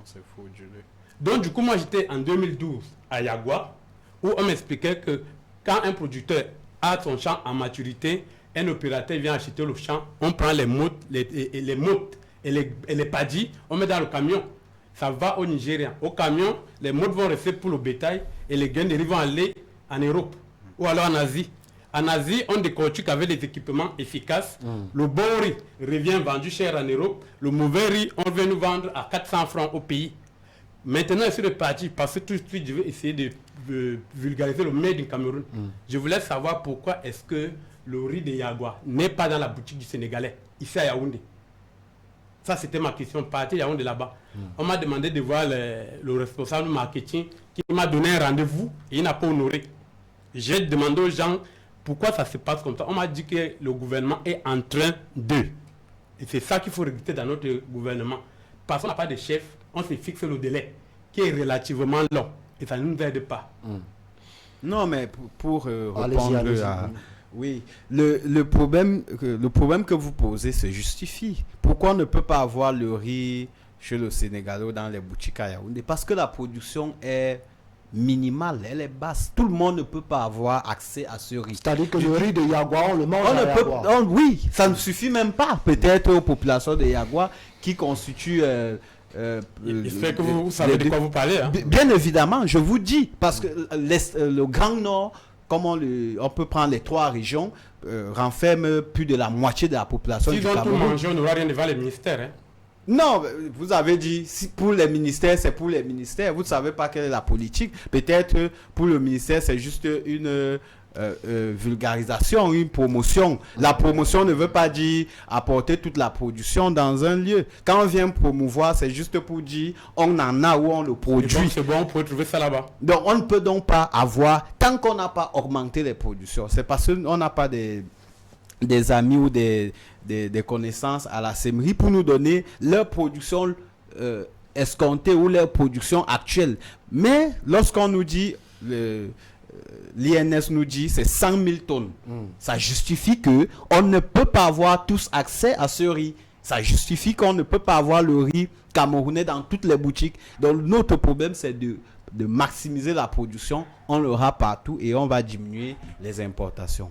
c'est frauduleux. Donc, du coup, moi, j'étais en 2012 à Yagua, où on m'expliquait que quand un producteur a son champ en maturité, un opérateur vient acheter le champ, on prend les mottes, les mottes et les paddies, on met dans le camion. Ça va au Nigeria. Au camion, les mottes vont rester pour le bétail et les grains de riz vont aller en Europe ou alors en Asie. En Asie, on décortique avec des équipements efficaces. Le bon riz revient vendu cher en Europe. Le mauvais riz, on vient nous vendre à 400 francs au pays. Maintenant, je suis reparti parce que tout de suite, je vais essayer de vulgariser le made in Cameroun. Je voulais savoir pourquoi est-ce que le riz de Yagua n'est pas dans la boutique du Sénégalais, ici à Yaoundé. Ça, c'était ma question. Parti Yaoundé là-bas. On m'a demandé de voir le responsable marketing qui m'a donné un rendez-vous et il n'a pas honoré. J'ai demandé aux gens pourquoi ça se passe comme ça. On m'a dit que le gouvernement est en train de. Et c'est ça qu'il faut regretter dans notre gouvernement. Parce qu'on n'a pas de chef, on se fixe le délai qui est relativement long. Et ça ne nous aide pas. Non, mais pour Allez-y, répondre allez-y. à... Oui, le problème que vous posez se justifie. Pourquoi on ne peut pas avoir le riz chez le Sénégalais ou dans les boutiques à Yaoundé? Parce que la production est minimale, elle est basse. Tout le monde ne peut pas avoir accès à ce riz. C'est-à-dire que le riz de Yagua, on le mange On à ne peut, Yagua. oui, ça ne suffit même pas. Peut-être aux populations de Yagua qui constituent... J'espère que vous savez de quoi vous parlez. Hein? Bien évidemment, je vous dis, parce que le Grand Nord, comme on peut prendre les 3 régions, renferme plus de la moitié de la population Si du on tout Cameroun. manger, on n'aura rien devant les ministères. Hein? Non, vous avez dit, si pour les ministères, c'est pour les ministères. Vous ne savez pas quelle est la politique. Peut-être pour le ministère, c'est juste une vulgarisation, une promotion. La promotion ne veut pas dire apporter toute la production dans un lieu. Quand on vient promouvoir, c'est juste pour dire on en a ou on le Et produit. donc, c'est bon, on peut trouver ça là-bas. Donc on ne peut donc pas avoir, tant qu'on n'a pas augmenté les productions, c'est parce qu'on n'a pas des amis ou des connaissances à la semerie pour nous donner leur production escomptée ou leur production actuelle. Mais lorsqu'on nous dit, l'INS nous dit c'est 100 000 tonnes, ça justifie qu'on ne peut pas avoir tous accès à ce riz. Ça justifie qu'on ne peut pas avoir le riz camerounais dans toutes les boutiques. Donc notre problème c'est de maximiser la production, on l'aura partout et on va diminuer les importations.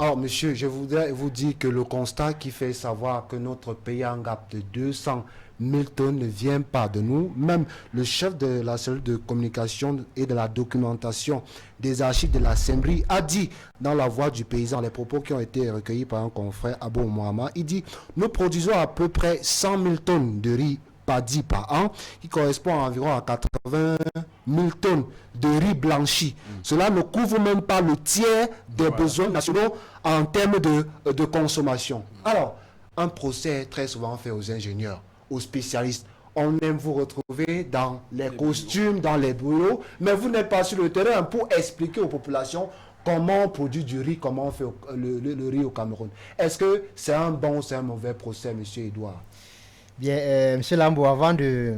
Alors, monsieur, je voudrais vous dire que le constat qui fait savoir que notre pays a un gap de 200 000 tonnes ne vient pas de nous. Même le chef de la cellule de communication et de la documentation des archives de la Sembrie a dit dans la voix du paysan, les propos qui ont été recueillis par un confrère, Abou Mohamed, il dit « Nous produisons à peu près 100 000 tonnes de riz paddy par an, qui correspond à environ à 80 000 tonnes de riz blanchi. Cela ne couvre même pas le tiers des besoins nationaux en termes de consommation. Alors, un procès est très souvent fait aux ingénieurs, aux spécialistes. On aime vous retrouver dans les costumes, dans les bureaux, mais vous n'êtes pas sur le terrain pour expliquer aux populations comment on produit du riz, comment on fait le riz au Cameroun. Est-ce que c'est un bon ou c'est un mauvais procès, M. Edouard? Bien, M. Lambo, avant de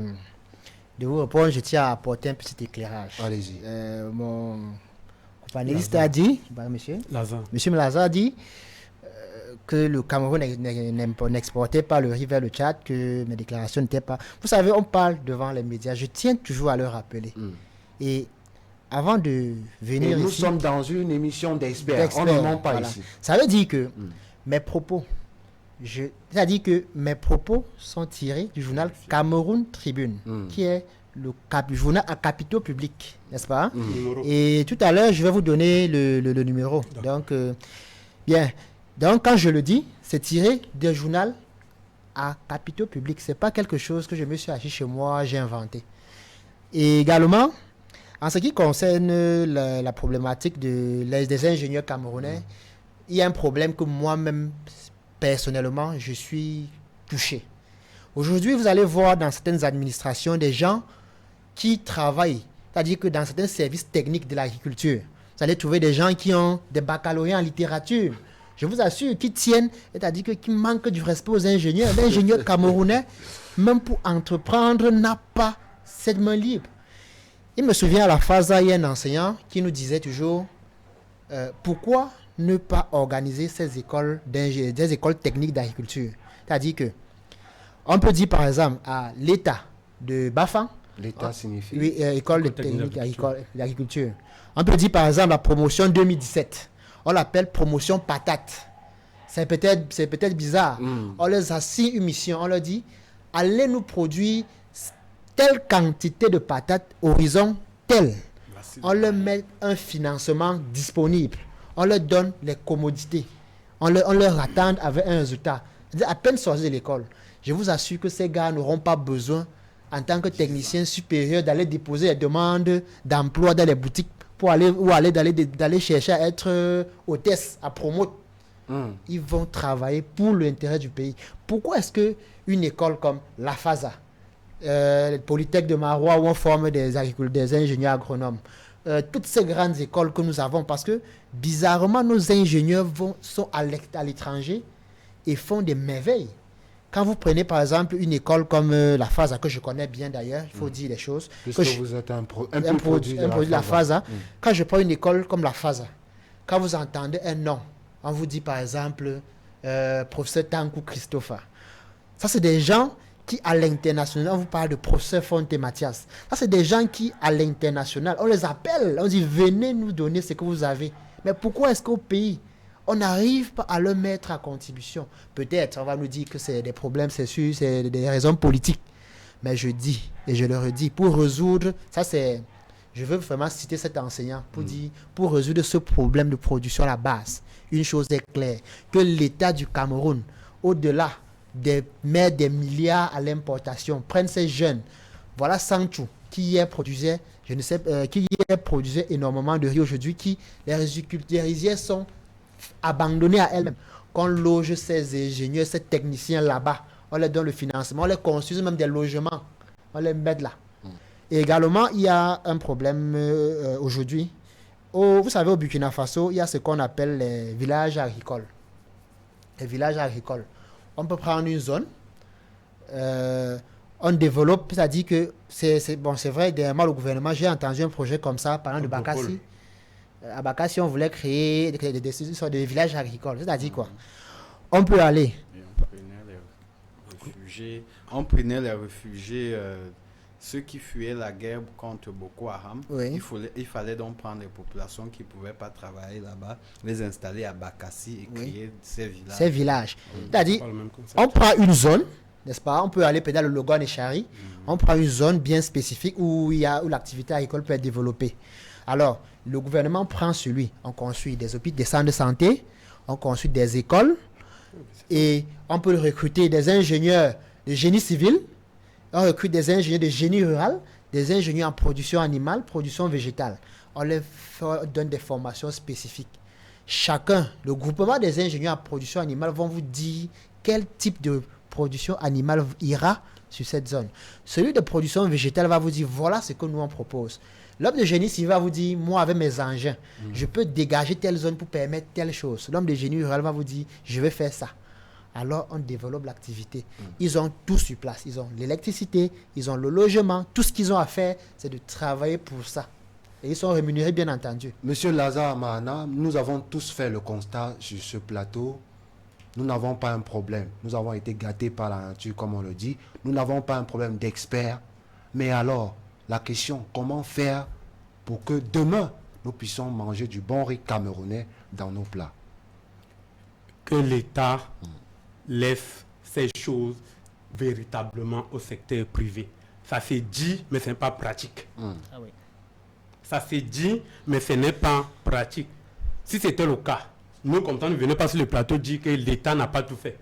vous répondre, je tiens à apporter un petit éclairage. Allez-y. Mon panéliste a dit, monsieur Mlaza a dit que le Cameroun n'exportait pas le riz vers le Tchad, que mes déclarations n'étaient pas... Vous savez, on parle devant les médias, je tiens toujours à le rappeler. Et avant de venir nous ici... sommes dans une émission d'experts, on ne ment pas voilà. ici. Ça veut dire que mes propos... C'est-à-dire que mes propos sont tirés du journal Cameroun Tribune, qui est le journal à capitaux publics, n'est-ce pas? Et tout à l'heure, je vais vous donner le numéro. Donc, bien. Donc, quand je le dis, c'est tiré d'un journal à capitaux publics. Ce n'est pas quelque chose que je me suis assis chez moi, j'ai inventé. Et également, en ce qui concerne la problématique des ingénieurs camerounais, il y a un problème que moi-même, personnellement, je suis touché. Aujourd'hui, vous allez voir dans certaines administrations des gens qui travaillent, c'est-à-dire que dans certains services techniques de l'agriculture, vous allez trouver des gens qui ont des baccalauréats en littérature. Je vous assure, qui tiennent, c'est-à-dire qui manquent du respect aux ingénieurs. L'ingénieur camerounais, même pour entreprendre, n'a pas cette main libre. Il me souvient à la FASA, il y a un enseignant qui nous disait toujours pourquoi ne pas organiser ces écoles des écoles techniques d'agriculture. C'est-à-dire que on peut dire par exemple à l'État de Bafang, L'État signifie oui, école de technique d'agriculture. On peut dire par exemple la promotion 2017. On l'appelle promotion patate. C'est peut-être bizarre. On leur assigne une mission. On leur dit allez nous produire telle quantité de patates, horizon tel. On leur met un financement disponible. On leur donne les commodités. On leur attend avec un résultat. À peine sortis de l'école. Je vous assure que ces gars n'auront pas besoin, en tant que technicien supérieur, d'aller déposer des demandes d'emploi dans les boutiques pour d'aller chercher à être hôtesse, à promouvoir. Ils vont travailler pour l'intérêt du pays. Pourquoi est-ce qu'une école comme la FASA, le Polytech de Marois, où on forme des ingénieurs agronomes, toutes ces grandes écoles que nous avons, parce que bizarrement, nos ingénieurs sont à l'étranger et font des merveilles. Quand vous prenez par exemple une école comme la FASA, que je connais bien d'ailleurs, il faut dire les choses. Puisque vous êtes un produit de la FASA. Quand je prends une école comme la FASA, quand vous entendez un nom, on vous dit par exemple professeur Tankou Christopher. Ça, c'est des gens qui, à l'international, on vous parle de professeur Fonte Mathias. Ça, c'est des gens qui, à l'international, on les appelle, on dit venez nous donner ce que vous avez. Mais pourquoi est-ce qu'au pays, on n'arrive pas à le mettre à contribution? Peut-être, on va nous dire que c'est des problèmes, c'est sûr, c'est des raisons politiques. Mais je dis, et je le redis, pour résoudre, ça c'est, je veux vraiment citer cet enseignant, pour dire, pour résoudre ce problème de production à la base, une chose est claire, que l'État du Cameroun, au-delà de mettre des milliards à l'importation, prenne ces jeunes, voilà Sanchou, qui hier produisait, produisait énormément de riz aujourd'hui, les rizières sont abandonnés à elles-mêmes. Qu'on loge ces ingénieurs, ces techniciens là-bas, on leur donne le financement, on les construise même des logements, on les met là. Et également, il y a un problème aujourd'hui. Vous savez, au Burkina Faso, il y a ce qu'on appelle les villages agricoles. Les villages agricoles. On peut prendre une zone, on développe, c'est-à-dire que c'est vrai, dernièrement, le gouvernement, j'ai entendu un projet comme ça, parlant de Bakassi. À Bakassi, on voulait créer des villages agricoles. C'est-à-dire quoi? On peut aller. On prenait les réfugiés, ceux qui fuyaient la guerre contre Boko Haram. Oui. Il fallait donc prendre les populations qui ne pouvaient pas travailler là-bas, les installer à Bakassi et créer ces villages. Ces villages. C'est-à-dire, on prend une zone, n'est-ce pas? On peut aller peut-être le Logon et Chari. On prend une zone bien spécifique où l'activité agricole peut être développée. Alors, le gouvernement prend celui, on construit des hôpitaux, des centres de santé, on construit des écoles et on peut recruter des ingénieurs de génie civil, on recrute des ingénieurs de génie rural, des ingénieurs en production animale, production végétale. On leur donne des formations spécifiques. Chacun, le groupement des ingénieurs en production animale vont vous dire quel type de production animale ira sur cette zone. Celui de production végétale va vous dire voilà ce que nous on propose. L'homme de génie civil va vous dire, moi avec mes engins, je peux dégager telle zone pour permettre telle chose. L'homme de génie rural va vous dire, je vais faire ça. Alors on développe l'activité. Ils ont tout sur place. Ils ont l'électricité, ils ont le logement. Tout ce qu'ils ont à faire, c'est de travailler pour ça. Et ils sont rémunérés, bien entendu. Monsieur Lazare Mahana, nous avons tous fait le constat sur ce plateau. Nous n'avons pas un problème. Nous avons été gâtés par la nature, comme on le dit. Nous n'avons pas un problème d'experts. Mais alors, la question, comment faire pour que demain, nous puissions manger du bon riz camerounais dans nos plats? Que l'État laisse ces choses véritablement au secteur privé. Ça s'est dit, mais ce n'est pas pratique. Ça s'est dit, mais ce n'est pas pratique. Si c'était le cas, nous, comme ça, nous ne venons pas sur le plateau dire que l'État n'a pas tout fait.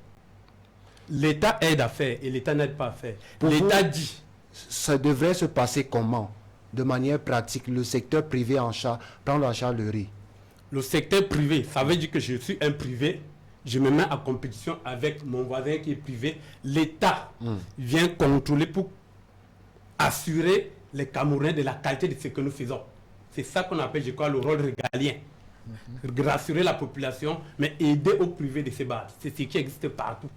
L'État aide à faire et l'État n'aide pas à faire. L'État dit... Ça devrait se passer comment? De manière pratique, le secteur privé prendre en charge le riz. Le secteur privé, ça veut dire que je suis un privé, je me mets en compétition avec mon voisin qui est privé. L'État vient contrôler pour assurer les Camerounais de la qualité de ce que nous faisons. C'est ça qu'on appelle, je crois, le rôle régalien. Rassurer la population, mais aider au privé de se battre. C'est ce qui existe partout.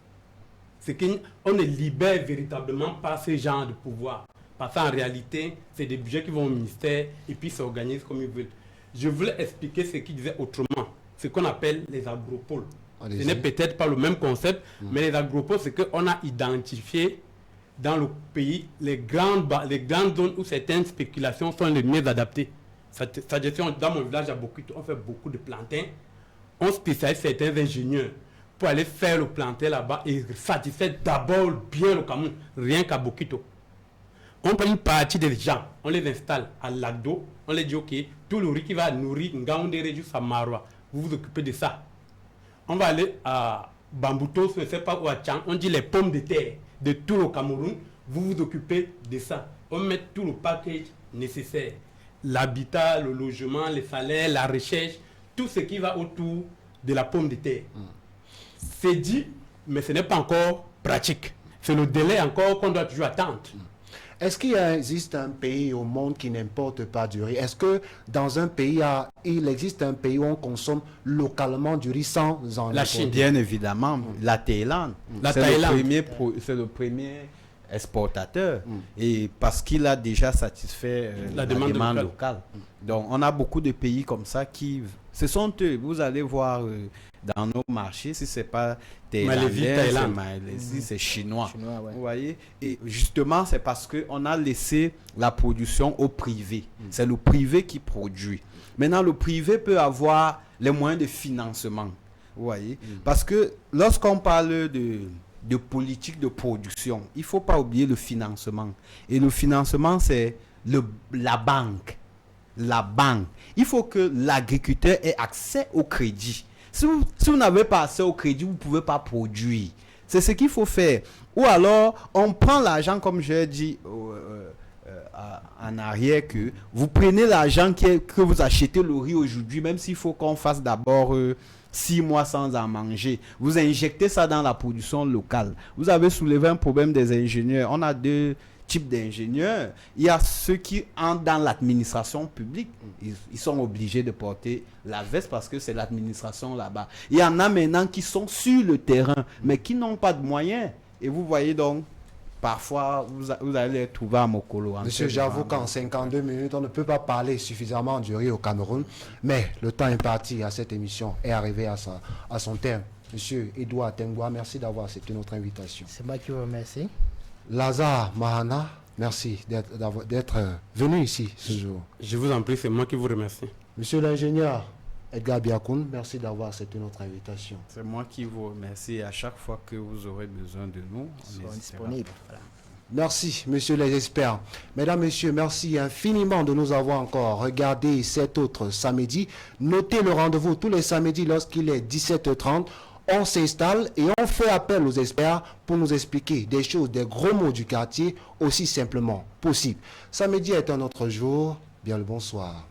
C'est qu'on ne libère véritablement pas ce genre de pouvoir. Parce qu'en réalité, c'est des budgets qui vont au ministère et puis s'organisent comme ils veulent. Je voulais expliquer ce qu'ils disaient autrement. Ce qu'on appelle les agropoles. Ce n'est peut-être pas le même concept, mais les agropoles, c'est qu'on a identifié dans le pays les grandes zones où certaines spéculations sont les mieux adaptées. Dans mon village, on fait beaucoup de plantains. On spécialise certains ingénieurs pour aller faire le plantain là-bas et satisfaire d'abord bien le Cameroun, rien qu'à Bokito. On prend une partie des gens, on les installe à l'Agdo, on les dit ok, tout le riz qui va nourrir Ngaoundéré jusqu'à Maroua, vous vous occupez de ça. On va aller à Bambouto, je ne sais pas où à Tchang, on dit les pommes de terre de tout le Cameroun, vous vous occupez de ça. On met tout le package nécessaire. L'habitat, le logement, les salaires, la recherche, tout ce qui va autour de la pomme de terre. C'est dit, mais ce n'est pas encore pratique. C'est le délai encore qu'on doit toujours attendre. Est-ce qu'il existe un pays au monde qui n'importe pas du riz? Est-ce que dans un pays, il existe un pays où on consomme localement du riz sans en La Chine, bien évidemment. La Thaïlande. C'est le premier exportateur. Et parce qu'il a déjà satisfait la demande locale. Donc, on a beaucoup de pays comme ça qui... Ce sont eux. Vous allez voir dans nos marchés, si ce n'est pas thaïlandais, c'est chinois. Vous voyez? Et justement, c'est parce qu'on a laissé la production au privé. C'est le privé qui produit. Maintenant, le privé peut avoir les moyens de financement. Vous voyez? Parce que lorsqu'on parle de politique de production, il ne faut pas oublier le financement. Et le financement, c'est la banque. La banque. Il faut que l'agriculteur ait accès au crédit. Si vous n'avez pas accès au crédit, vous ne pouvez pas produire. C'est ce qu'il faut faire. Ou alors, on prend l'argent, comme j'ai dit en arrière, que vous prenez l'argent que vous achetez le riz aujourd'hui, même s'il faut qu'on fasse d'abord 6 mois sans en manger. Vous injectez ça dans la production locale. Vous avez soulevé un problème des ingénieurs. On a deux types d'ingénieurs. Il y a ceux qui entrent dans l'administration publique. Ils sont obligés de porter la veste parce que c'est l'administration là-bas. Il y en a maintenant qui sont sur le terrain, mais qui n'ont pas de moyens. Et vous voyez donc, parfois, vous allez les trouver à Mokolo. Monsieur, j'avoue qu'en 52 minutes, on ne peut pas parler suffisamment du riz au Cameroun, mais le temps imparti à cette émission est arrivé à son terme. Monsieur Edouard Tengwa, merci d'avoir accepté notre invitation. C'est moi qui vous remercie. Lazare Mahana, merci d'être venu ici ce jour. Je vous en prie, c'est moi qui vous remercie. Monsieur l'ingénieur Edgar Biakoun, merci d'avoir accepté notre invitation. C'est moi qui vous remercie. À chaque fois que vous aurez besoin de nous, on est disponible. Voilà. Merci, messieurs les experts. Mesdames, messieurs, merci infiniment de nous avoir encore regardé cet autre samedi. Notez le rendez-vous tous les samedis lorsqu'il est 17h30. On s'installe et on fait appel aux experts pour nous expliquer des choses, des gros mots du quartier aussi simplement possible. Samedi est un autre jour. Bien le bonsoir.